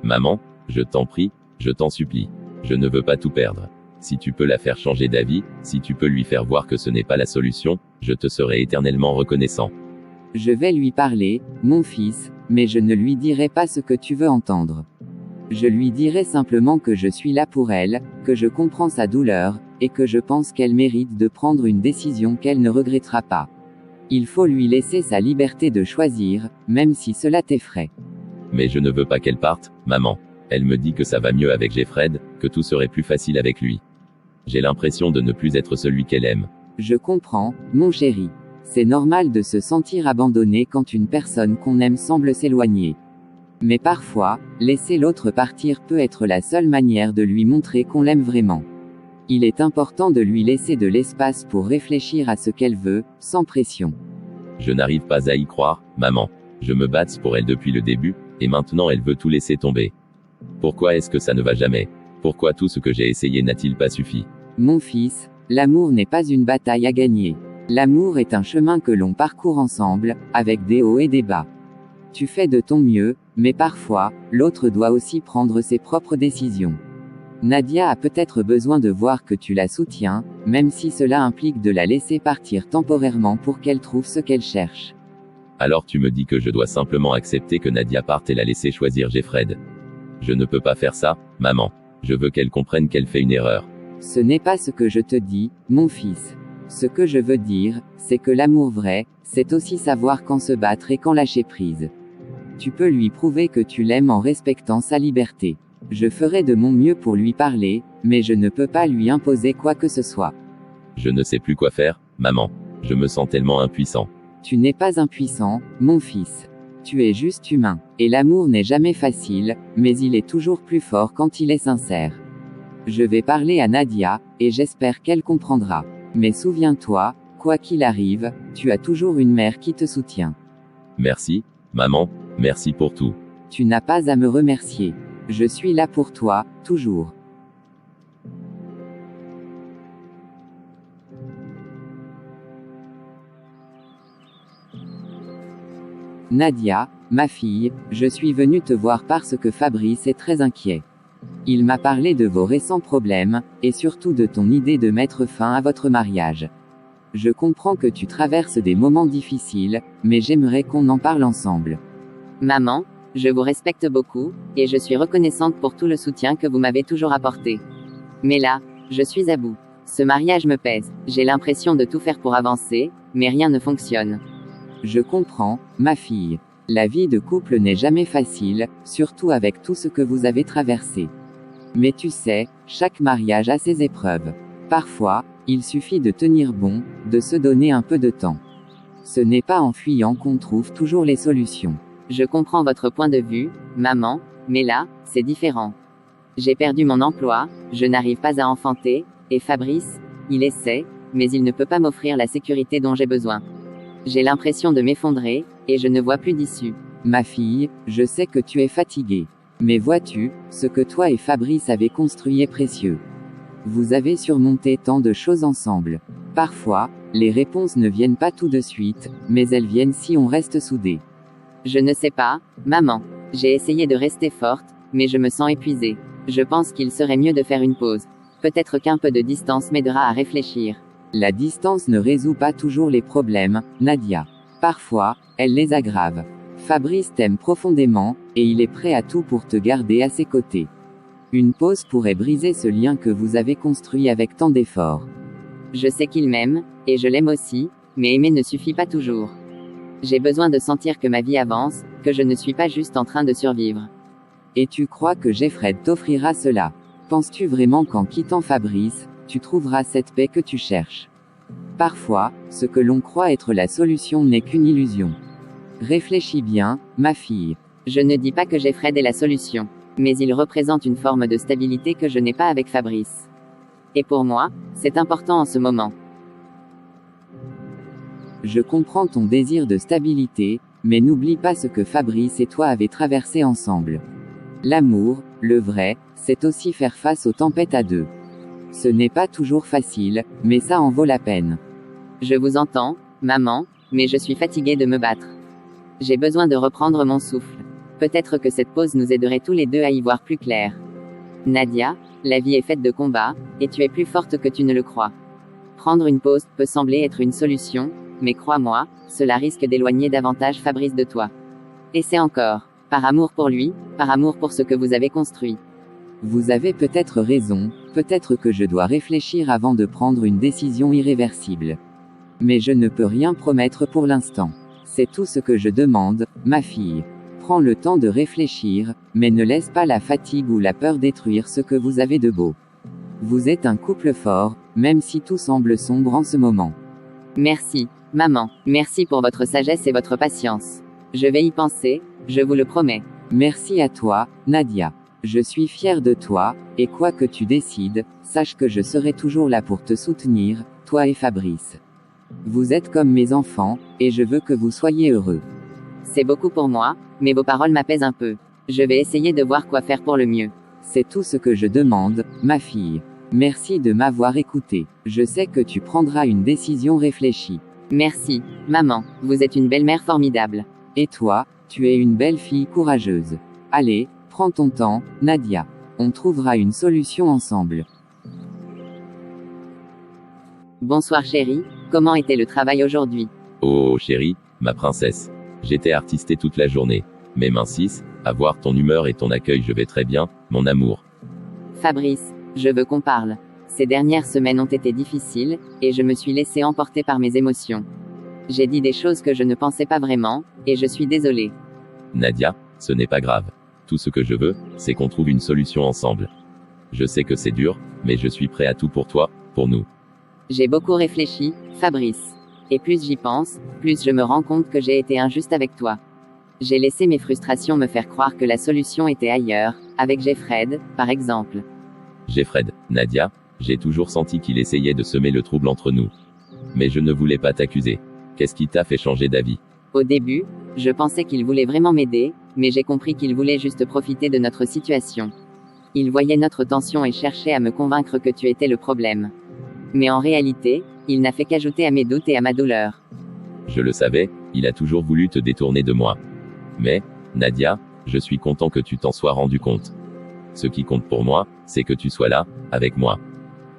Maman, je t'en prie, je t'en supplie. Je ne veux pas tout perdre. Si tu peux la faire changer d'avis, si tu peux lui faire voir que ce n'est pas la solution, je te serai éternellement reconnaissant. Je vais lui parler, mon fils, mais je ne lui dirai pas ce que tu veux entendre. Je lui dirai simplement que je suis là pour elle, que je comprends sa douleur, et que je pense qu'elle mérite de prendre une décision qu'elle ne regrettera pas. Il faut lui laisser sa liberté de choisir, même si cela t'effraie. Mais je ne veux pas qu'elle parte, maman. Elle me dit que ça va mieux avec Jeffred, que tout serait plus facile avec lui. J'ai l'impression de ne plus être celui qu'elle aime. Je comprends, mon chéri. C'est normal de se sentir abandonné quand une personne qu'on aime semble s'éloigner. Mais parfois, laisser l'autre partir peut être la seule manière de lui montrer qu'on l'aime vraiment. Il est important de lui laisser de l'espace pour réfléchir à ce qu'elle veut, sans pression. Je n'arrive pas à y croire, maman. Je me batte pour elle depuis le début, et maintenant elle veut tout laisser tomber. Pourquoi est-ce que ça ne va jamais? Pourquoi tout ce que j'ai essayé n'a-t-il pas suffi? Mon fils, l'amour n'est pas une bataille à gagner. L'amour est un chemin que l'on parcourt ensemble, avec des hauts et des bas. Tu fais de ton mieux, mais parfois, l'autre doit aussi prendre ses propres décisions. Nadia a peut-être besoin de voir que tu la soutiens, même si cela implique de la laisser partir temporairement pour qu'elle trouve ce qu'elle cherche. Alors tu me dis que je dois simplement accepter que Nadia parte et la laisser choisir Jeffred. Je ne peux pas faire ça, maman. Je veux qu'elle comprenne qu'elle fait une erreur. Ce n'est pas ce que je te dis, mon fils. Ce que je veux dire, c'est que l'amour vrai, c'est aussi savoir quand se battre et quand lâcher prise. Tu peux lui prouver que tu l'aimes en respectant sa liberté. Je ferai de mon mieux pour lui parler, mais je ne peux pas lui imposer quoi que ce soit. Je ne sais plus quoi faire, maman. Je me sens tellement impuissant. Tu n'es pas impuissant, mon fils. Tu es juste humain. Et l'amour n'est jamais facile, mais il est toujours plus fort quand il est sincère. Je vais parler à Nadia, et j'espère qu'elle comprendra. Mais souviens-toi, quoi qu'il arrive, tu as toujours une mère qui te soutient. Merci, maman, merci pour tout. Tu n'as pas à me remercier. Je suis là pour toi, toujours. Nadia, ma fille, je suis venue te voir parce que Fabrice est très inquiet. Il m'a parlé de vos récents problèmes, et surtout de ton idée de mettre fin à votre mariage. Je comprends que tu traverses des moments difficiles, mais j'aimerais qu'on en parle ensemble. Maman, je vous respecte beaucoup, et je suis reconnaissante pour tout le soutien que vous m'avez toujours apporté. Mais là, je suis à bout. Ce mariage me pèse. J'ai l'impression de tout faire pour avancer, mais rien ne fonctionne. Je comprends, ma fille. La vie de couple n'est jamais facile, surtout avec tout ce que vous avez traversé. Mais tu sais, chaque mariage a ses épreuves. Parfois, il suffit de tenir bon, de se donner un peu de temps. Ce n'est pas en fuyant qu'on trouve toujours les solutions. Je comprends votre point de vue, maman, mais là, c'est différent. J'ai perdu mon emploi, je n'arrive pas à enfanter, et Fabrice, il essaie, mais il ne peut pas m'offrir la sécurité dont j'ai besoin. J'ai l'impression de m'effondrer, et je ne vois plus d'issue. Ma fille, je sais que tu es fatiguée. Mais vois-tu, ce que toi et Fabrice avez construit est précieux. Vous avez surmonté tant de choses ensemble. Parfois, les réponses ne viennent pas tout de suite, mais elles viennent si on reste soudés. Je ne sais pas, maman. J'ai essayé de rester forte, mais je me sens épuisée. Je pense qu'il serait mieux de faire une pause. Peut-être qu'un peu de distance m'aidera à réfléchir. La distance ne résout pas toujours les problèmes, Nadia. Parfois, elle les aggrave. Fabrice t'aime profondément, et il est prêt à tout pour te garder à ses côtés. Une pause pourrait briser ce lien que vous avez construit avec tant d'efforts. Je sais qu'il m'aime, et je l'aime aussi, mais aimer ne suffit pas toujours. J'ai besoin de sentir que ma vie avance, que je ne suis pas juste en train de survivre. Et tu crois que Jeffred t'offrira cela? Penses-tu vraiment qu'en quittant Fabrice, tu trouveras cette paix que tu cherches? Parfois, ce que l'on croit être la solution n'est qu'une illusion. Réfléchis bien, ma fille. Je ne dis pas que Jeffred est la solution, mais il représente une forme de stabilité que je n'ai pas avec Fabrice. Et pour moi, c'est important en ce moment. Je comprends ton désir de stabilité, mais n'oublie pas ce que Fabrice et toi avez traversé ensemble. L'amour, le vrai, c'est aussi faire face aux tempêtes à deux. Ce n'est pas toujours facile, mais ça en vaut la peine. Je vous entends, maman, mais je suis fatiguée de me battre. J'ai besoin de reprendre mon souffle. Peut-être que cette pause nous aiderait tous les deux à y voir plus clair. Nadia, la vie est faite de combats, et tu es plus forte que tu ne le crois. Prendre une pause peut sembler être une solution, mais crois-moi, cela risque d'éloigner davantage Fabrice de toi. Essaie encore. Par amour pour lui, par amour pour ce que vous avez construit. Vous avez peut-être raison, peut-être que je dois réfléchir avant de prendre une décision irréversible. Mais je ne peux rien promettre pour l'instant. C'est tout ce que je demande, ma fille. Prends le temps de réfléchir, mais ne laisse pas la fatigue ou la peur détruire ce que vous avez de beau. Vous êtes un couple fort, même si tout semble sombre en ce moment. Merci, maman, merci pour votre sagesse et votre patience. Je vais y penser, je vous le promets. Merci à toi, Nadia. Je suis fier de toi, et quoi que tu décides, sache que je serai toujours là pour te soutenir, toi et Fabrice. Vous êtes comme mes enfants, et je veux que vous soyez heureux. C'est beaucoup pour moi, mais vos paroles m'apaisent un peu. Je vais essayer de voir quoi faire pour le mieux. C'est tout ce que je demande, ma fille. Merci de m'avoir écouté. Je sais que tu prendras une décision réfléchie. Merci, maman, vous êtes une belle-mère formidable. Et toi, tu es une belle fille courageuse. Allez, prends ton temps, Nadia. On trouvera une solution ensemble. Bonsoir chérie, comment était le travail aujourd'hui? Oh chérie, ma princesse. J'étais artistée toute la journée. Mais mince, à voir ton humeur et ton accueil, je vais très bien, mon amour. Fabrice, je veux qu'on parle. Ces dernières semaines ont été difficiles, et je me suis laissée emporter par mes émotions. J'ai dit des choses que je ne pensais pas vraiment, et je suis désolée. Nadia, ce n'est pas grave. Tout ce que je veux, c'est qu'on trouve une solution ensemble. Je sais que c'est dur, mais je suis prêt à tout pour toi, pour nous. J'ai beaucoup réfléchi, Fabrice. Et plus j'y pense, plus je me rends compte que j'ai été injuste avec toi. J'ai laissé mes frustrations me faire croire que la solution était ailleurs, avec Jeffred, par exemple. Jeffred, Nadia, j'ai toujours senti qu'il essayait de semer le trouble entre nous. Mais je ne voulais pas t'accuser. Qu'est-ce qui t'a fait changer d'avis? Au début, je pensais qu'il voulait vraiment m'aider, mais j'ai compris qu'il voulait juste profiter de notre situation. Il voyait notre tension et cherchait à me convaincre que tu étais le problème. Mais en réalité, il n'a fait qu'ajouter à mes doutes et à ma douleur. Je le savais, il a toujours voulu te détourner de moi. Mais, Nadia, je suis content que tu t'en sois rendu compte. Ce qui compte pour moi, c'est que tu sois là, avec moi.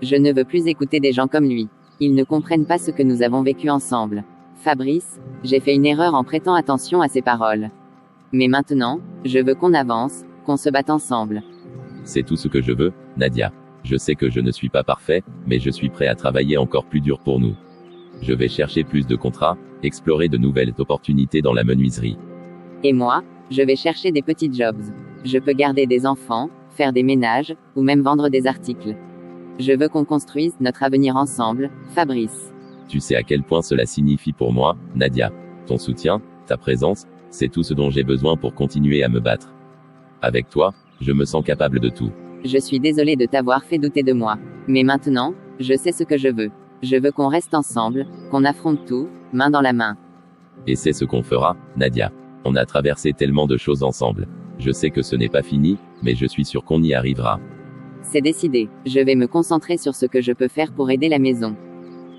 Je ne veux plus écouter des gens comme lui. Ils ne comprennent pas ce que nous avons vécu ensemble. Fabrice, j'ai fait une erreur en prêtant attention à ses paroles. Mais maintenant, je veux qu'on avance, qu'on se batte ensemble. C'est tout ce que je veux, Nadia. Je sais que je ne suis pas parfait, mais je suis prêt à travailler encore plus dur pour nous. Je vais chercher plus de contrats, explorer de nouvelles opportunités dans la menuiserie. Et moi, je vais chercher des petits jobs. Je peux garder des enfants, faire des ménages, ou même vendre des articles. Je veux qu'on construise notre avenir ensemble, Fabrice. Tu sais à quel point cela signifie pour moi, Nadia. Ton soutien, ta présence, c'est tout ce dont j'ai besoin pour continuer à me battre. Avec toi, je me sens capable de tout. Je suis désolée de t'avoir fait douter de moi. Mais maintenant, je sais ce que je veux. Je veux qu'on reste ensemble, qu'on affronte tout, main dans la main. Et c'est ce qu'on fera, Nadia. On a traversé tellement de choses ensemble. Je sais que ce n'est pas fini, mais je suis sûr qu'on y arrivera. C'est décidé. Je vais me concentrer sur ce que je peux faire pour aider la maison.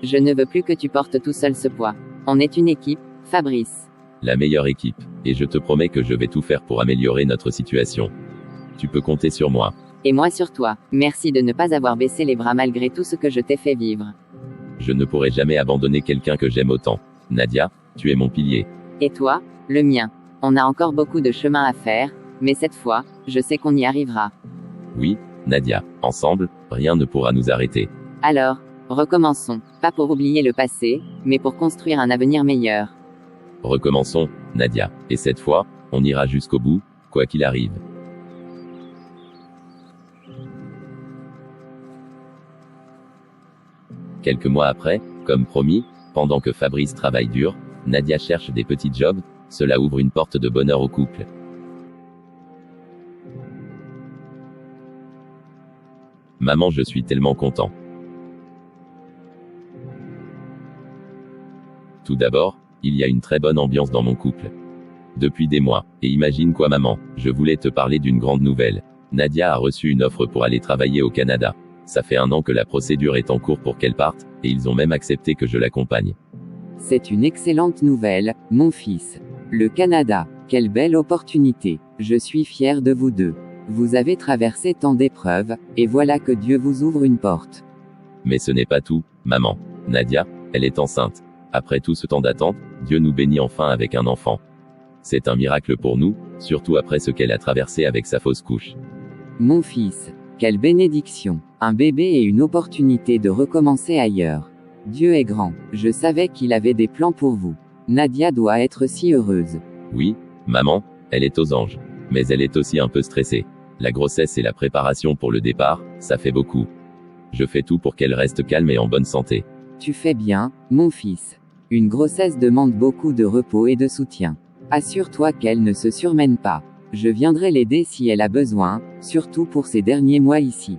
Je ne veux plus que tu portes tout seul ce poids. On est une équipe, Fabrice. La meilleure équipe. Et je te promets que je vais tout faire pour améliorer notre situation. Tu peux compter sur moi. Et moi sur toi. Merci de ne pas avoir baissé les bras malgré tout ce que je t'ai fait vivre. Je ne pourrai jamais abandonner quelqu'un que j'aime autant. Nadia, tu es mon pilier. Et toi, le mien. On a encore beaucoup de chemin à faire, mais cette fois, je sais qu'on y arrivera. Oui, Nadia, ensemble, rien ne pourra nous arrêter. Alors, recommençons, pas pour oublier le passé, mais pour construire un avenir meilleur. Recommençons, Nadia, et cette fois, on ira jusqu'au bout, quoi qu'il arrive. Quelques mois après, comme promis, pendant que Fabrice travaille dur, Nadia cherche des petits jobs, cela ouvre une porte de bonheur au couple. Maman, je suis tellement content. Tout d'abord, il y a une très bonne ambiance dans mon couple. Depuis des mois, et imagine quoi maman, je voulais te parler d'une grande nouvelle. Nadia a reçu une offre pour aller travailler au Canada. Ça fait 1 an que la procédure est en cours pour qu'elle parte, et ils ont même accepté que je l'accompagne. C'est une excellente nouvelle, mon fils. Le Canada, quelle belle opportunité. Je suis fier de vous deux. Vous avez traversé tant d'épreuves, et voilà que Dieu vous ouvre une porte. Mais ce n'est pas tout, maman. Nadia, elle est enceinte. Après tout ce temps d'attente, Dieu nous bénit enfin avec un enfant. C'est un miracle pour nous, surtout après ce qu'elle a traversé avec sa fausse couche. Mon fils, quelle bénédiction. Un bébé et une opportunité de recommencer ailleurs. Dieu est grand. Je savais qu'il avait des plans pour vous. Nadia doit être si heureuse. Oui, maman, elle est aux anges. Mais elle est aussi un peu stressée. La grossesse et la préparation pour le départ, ça fait beaucoup. Je fais tout pour qu'elle reste calme et en bonne santé. Tu fais bien, mon fils. Une grossesse demande beaucoup de repos et de soutien. Assure-toi qu'elle ne se surmène pas. Je viendrai l'aider si elle a besoin, surtout pour ces derniers mois ici.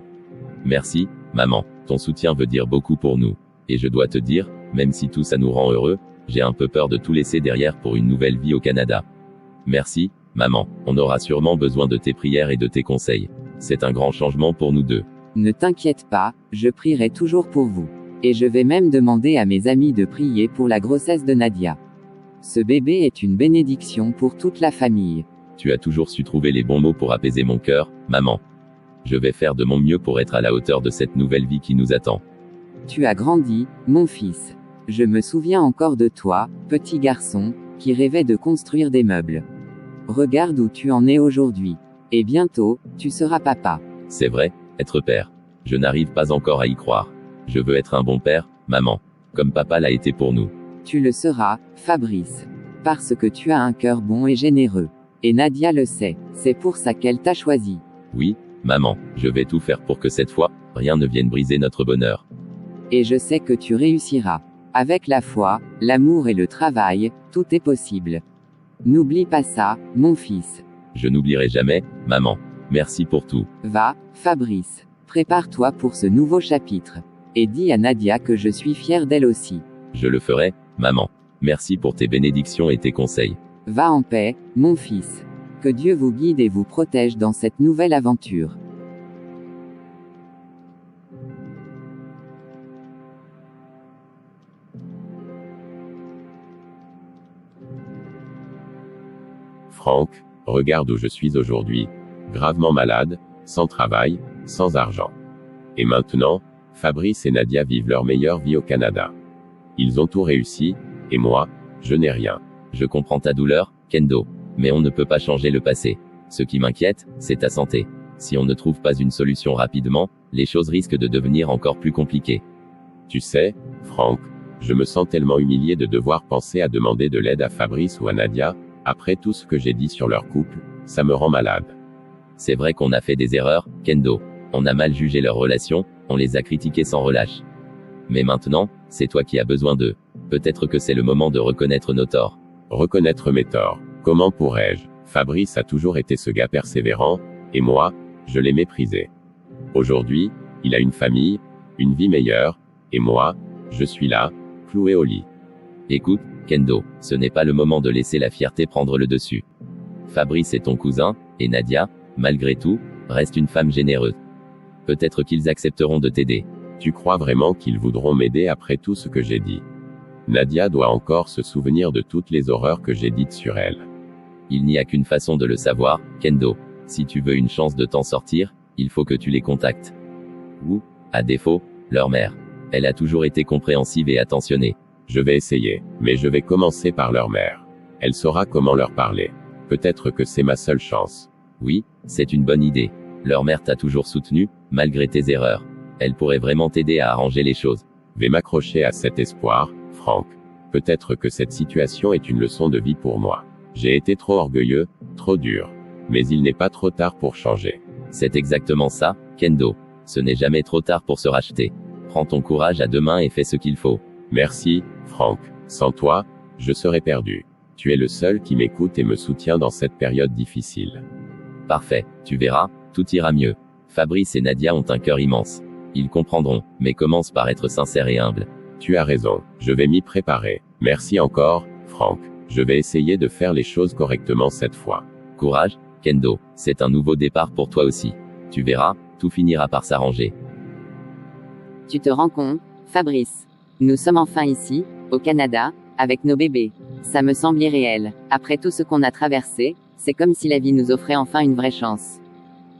Merci, maman. Ton soutien veut dire beaucoup pour nous. Et je dois te dire, même si tout ça nous rend heureux, j'ai un peu peur de tout laisser derrière pour une nouvelle vie au Canada. Merci, maman. On aura sûrement besoin de tes prières et de tes conseils. C'est un grand changement pour nous deux. Ne t'inquiète pas, je prierai toujours pour vous. Et je vais même demander à mes amis de prier pour la grossesse de Nadia. Ce bébé est une bénédiction pour toute la famille. Tu as toujours su trouver les bons mots pour apaiser mon cœur, maman. Je vais faire de mon mieux pour être à la hauteur de cette nouvelle vie qui nous attend. Tu as grandi, mon fils. Je me souviens encore de toi, petit garçon, qui rêvait de construire des meubles. Regarde où tu en es aujourd'hui. Et bientôt, tu seras papa. C'est vrai, être père. Je n'arrive pas encore à y croire. Je veux être un bon père, maman. Comme papa l'a été pour nous. Tu le seras, Fabrice. Parce que tu as un cœur bon et généreux. Et Nadia le sait. C'est pour ça qu'elle t'a choisi. Oui, maman, je vais tout faire pour que cette fois, rien ne vienne briser notre bonheur. Et je sais que tu réussiras. Avec la foi, l'amour et le travail, tout est possible. N'oublie pas ça, mon fils. Je n'oublierai jamais, maman. Merci pour tout. Va, Fabrice. Prépare-toi pour ce nouveau chapitre. Et dis à Nadia que je suis fier d'elle aussi. Je le ferai, maman. Merci pour tes bénédictions et tes conseils. Va en paix, mon fils. Que Dieu vous guide et vous protège dans cette nouvelle aventure. Franck, regarde où je suis aujourd'hui. Gravement malade, sans travail, sans argent. Et maintenant, Fabrice et Nadia vivent leur meilleure vie au Canada. Ils ont tout réussi, et moi, je n'ai rien. Je comprends ta douleur, Kendo. Mais on ne peut pas changer le passé. Ce qui m'inquiète, c'est ta santé. Si on ne trouve pas une solution rapidement, les choses risquent de devenir encore plus compliquées. Tu sais, Franck, je me sens tellement humilié de devoir penser à demander de l'aide à Fabrice ou à Nadia. Après tout ce que j'ai dit sur leur couple, ça me rend malade. C'est vrai qu'on a fait des erreurs, Kendo. On a mal jugé leur relation, on les a critiqués sans relâche. Mais maintenant, c'est toi qui as besoin d'eux. Peut-être que c'est le moment de reconnaître nos torts. Reconnaître mes torts. Comment pourrais-je? Fabrice a toujours été ce gars persévérant, et moi, je l'ai méprisé. Aujourd'hui, il a une famille, une vie meilleure, et moi, je suis là, cloué au lit. Écoute, Kendo, ce n'est pas le moment de laisser la fierté prendre le dessus. Fabrice est ton cousin, et Nadia, malgré tout, reste une femme généreuse. Peut-être qu'ils accepteront de t'aider. Tu crois vraiment qu'ils voudront m'aider après tout ce que j'ai dit? Nadia doit encore se souvenir de toutes les horreurs que j'ai dites sur elle. Il n'y a qu'une façon de le savoir, Kendo. Si tu veux une chance de t'en sortir, il faut que tu les contactes. Ou, à défaut, leur mère. Elle a toujours été compréhensive et attentionnée. Je vais essayer, mais je vais commencer par leur mère. Elle saura comment leur parler. Peut-être que c'est ma seule chance. Oui, c'est une bonne idée. Leur mère t'a toujours soutenu, malgré tes erreurs. Elle pourrait vraiment t'aider à arranger les choses. Vais m'accrocher à cet espoir, Franck. Peut-être que cette situation est une leçon de vie pour moi. J'ai été trop orgueilleux, trop dur. Mais il n'est pas trop tard pour changer. C'est exactement ça, Kendo. Ce n'est jamais trop tard pour se racheter. Prends ton courage à deux mains et fais ce qu'il faut. Merci, Franck. Sans toi, je serais perdu. Tu es le seul qui m'écoute et me soutient dans cette période difficile. Parfait, tu verras, tout ira mieux. Fabrice et Nadia ont un cœur immense. Ils comprendront, mais commence par être sincère et humble. Tu as raison, je vais m'y préparer. Merci encore, Franck. Je vais essayer de faire les choses correctement cette fois. Courage, Kendo, c'est un nouveau départ pour toi aussi. Tu verras, tout finira par s'arranger. Tu te rends compte, Fabrice? Nous sommes enfin ici, au Canada, avec nos bébés. Ça me semble irréel. Après tout ce qu'on a traversé, c'est comme si la vie nous offrait enfin une vraie chance.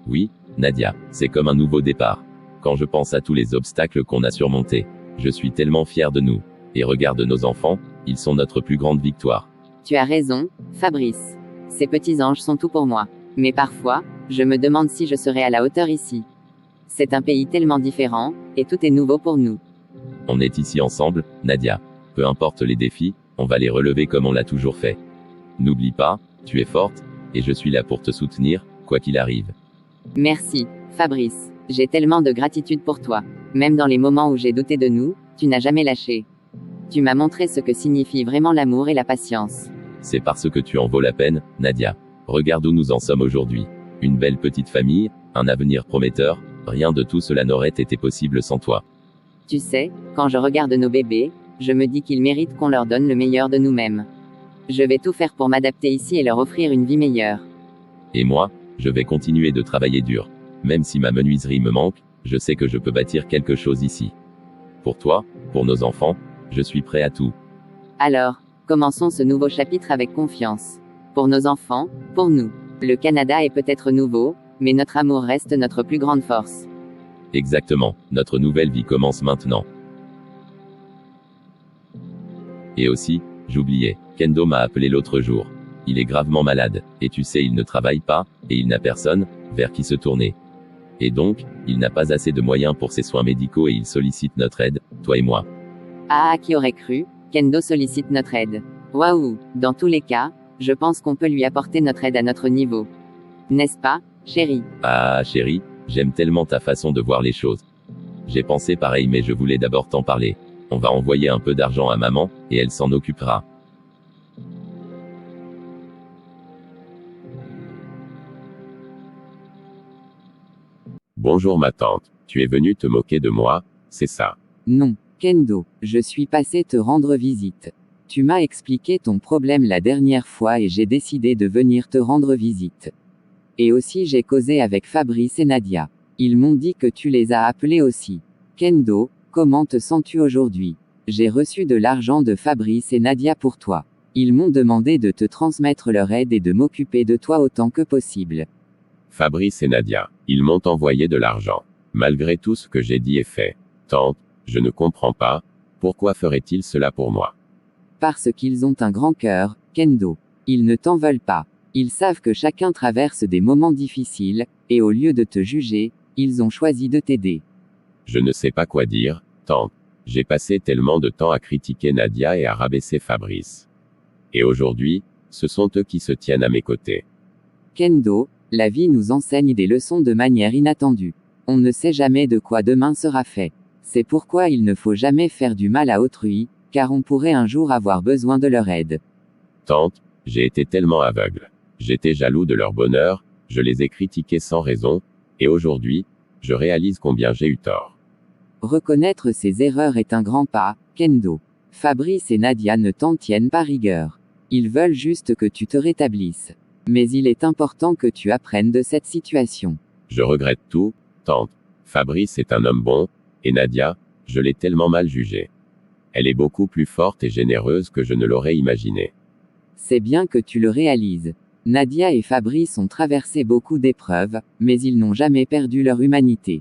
Oui, Nadia, c'est comme un nouveau départ. Quand je pense à tous les obstacles qu'on a surmontés, je suis tellement fier de nous. Et regarde nos enfants, ils sont notre plus grande victoire. Tu as raison, Fabrice. Ces petits anges sont tout pour moi. Mais parfois, je me demande si je serai à la hauteur ici. C'est un pays tellement différent, et tout est nouveau pour nous. On est ici ensemble, Nadia. Peu importe les défis, on va les relever comme on l'a toujours fait. N'oublie pas, tu es forte, et je suis là pour te soutenir, quoi qu'il arrive. Merci, Fabrice. J'ai tellement de gratitude pour toi. Même dans les moments où j'ai douté de nous, tu n'as jamais lâché. Tu m'as montré ce que signifie vraiment l'amour et la patience. C'est parce que tu en vaux la peine, Nadia. Regarde où nous en sommes aujourd'hui. Une belle petite famille, un avenir prometteur, rien de tout cela n'aurait été possible sans toi. Tu sais, quand je regarde nos bébés, je me dis qu'ils méritent qu'on leur donne le meilleur de nous-mêmes. Je vais tout faire pour m'adapter ici et leur offrir une vie meilleure. Et moi, je vais continuer de travailler dur. Même si ma menuiserie me manque, je sais que je peux bâtir quelque chose ici. Pour toi, pour nos enfants, je suis prêt à tout. Alors, commençons ce nouveau chapitre avec confiance. Pour nos enfants, pour nous. Le Canada est peut-être nouveau, mais notre amour reste notre plus grande force. Exactement, notre nouvelle vie commence maintenant. Et aussi, j'oubliais, Kendo m'a appelé l'autre jour. Il est gravement malade, et tu sais il ne travaille pas, et il n'a personne, vers qui se tourner. Et donc, il n'a pas assez de moyens pour ses soins médicaux et il sollicite notre aide, toi et moi. Ah, qui aurait cru, Kendo sollicite notre aide. Waouh, dans tous les cas, je pense qu'on peut lui apporter notre aide à notre niveau. N'est-ce pas, chérie? Ah, chérie, j'aime tellement ta façon de voir les choses. J'ai pensé pareil mais je voulais d'abord t'en parler. On va envoyer un peu d'argent à maman, et elle s'en occupera. Bonjour ma tante. Tu es venue te moquer de moi, c'est ça? Non, Kendo, je suis passé te rendre visite. Tu m'as expliqué ton problème la dernière fois et j'ai décidé de venir te rendre visite. Et aussi j'ai causé avec Fabrice et Nadia. Ils m'ont dit que tu les as appelés aussi. Kendo, comment te sens-tu aujourd'hui? J'ai reçu de l'argent de Fabrice et Nadia pour toi. Ils m'ont demandé de te transmettre leur aide et de m'occuper de toi autant que possible. Fabrice et Nadia, ils m'ont envoyé de l'argent. Malgré tout ce que j'ai dit et fait. Tante, je ne comprends pas. Pourquoi feraient-ils cela pour moi? Parce qu'ils ont un grand cœur, Kendo. Ils ne t'en veulent pas. Ils savent que chacun traverse des moments difficiles, et au lieu de te juger, ils ont choisi de t'aider. Je ne sais pas quoi dire, tante. J'ai passé tellement de temps à critiquer Nadia et à rabaisser Fabrice. Et aujourd'hui, ce sont eux qui se tiennent à mes côtés. Kendo, la vie nous enseigne des leçons de manière inattendue. On ne sait jamais de quoi demain sera fait. C'est pourquoi il ne faut jamais faire du mal à autrui, car on pourrait un jour avoir besoin de leur aide. Tante, j'ai été tellement aveugle. J'étais jaloux de leur bonheur, je les ai critiqués sans raison, et aujourd'hui, je réalise combien j'ai eu tort. Reconnaître ses erreurs est un grand pas, Kendo. Fabrice et Nadia ne t'en tiennent pas rigueur. Ils veulent juste que tu te rétablisses. Mais il est important que tu apprennes de cette situation. Je regrette tout, tante. Fabrice est un homme bon, et Nadia, je l'ai tellement mal jugée. Elle est beaucoup plus forte et généreuse que je ne l'aurais imaginé. C'est bien que tu le réalises. Nadia et Fabrice ont traversé beaucoup d'épreuves, mais ils n'ont jamais perdu leur humanité.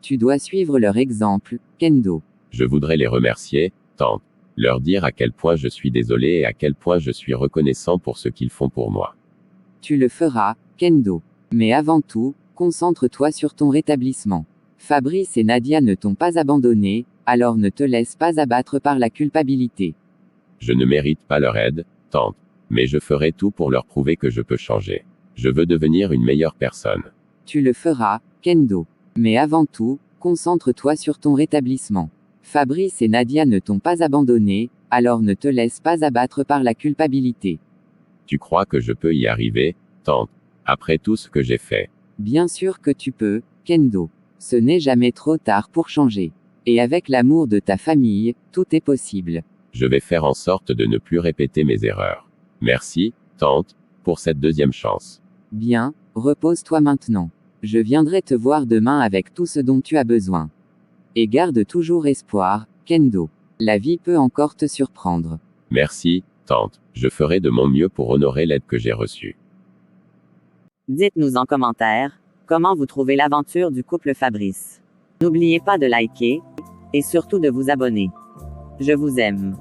Tu dois suivre leur exemple, Kendo. Je voudrais les remercier, tante. Leur dire à quel point je suis désolé et à quel point je suis reconnaissant pour ce qu'ils font pour moi. Tu le feras, Kendo. Mais avant tout, concentre-toi sur ton rétablissement. Fabrice et Nadia ne t'ont pas abandonné, alors ne te laisse pas abattre par la culpabilité. Je ne mérite pas leur aide, tante. Mais je ferai tout pour leur prouver que je peux changer. Je veux devenir une meilleure personne. Tu le feras, Kendo. Mais avant tout, concentre-toi sur ton rétablissement. Fabrice et Nadia ne t'ont pas abandonné, alors ne te laisse pas abattre par la culpabilité. Tu crois que je peux y arriver, tante? Après tout ce que j'ai fait. Bien sûr que tu peux, Kendo. Ce n'est jamais trop tard pour changer. Et avec l'amour de ta famille, tout est possible. Je vais faire en sorte de ne plus répéter mes erreurs. Merci, tante, pour cette deuxième chance. Bien, repose-toi maintenant. Je viendrai te voir demain avec tout ce dont tu as besoin. Et garde toujours espoir, Kendo. La vie peut encore te surprendre. Merci, tante. Je ferai de mon mieux pour honorer l'aide que j'ai reçue. Dites-nous en commentaire comment vous trouvez l'aventure du couple Fabrice. N'oubliez pas de liker et surtout de vous abonner. Je vous aime.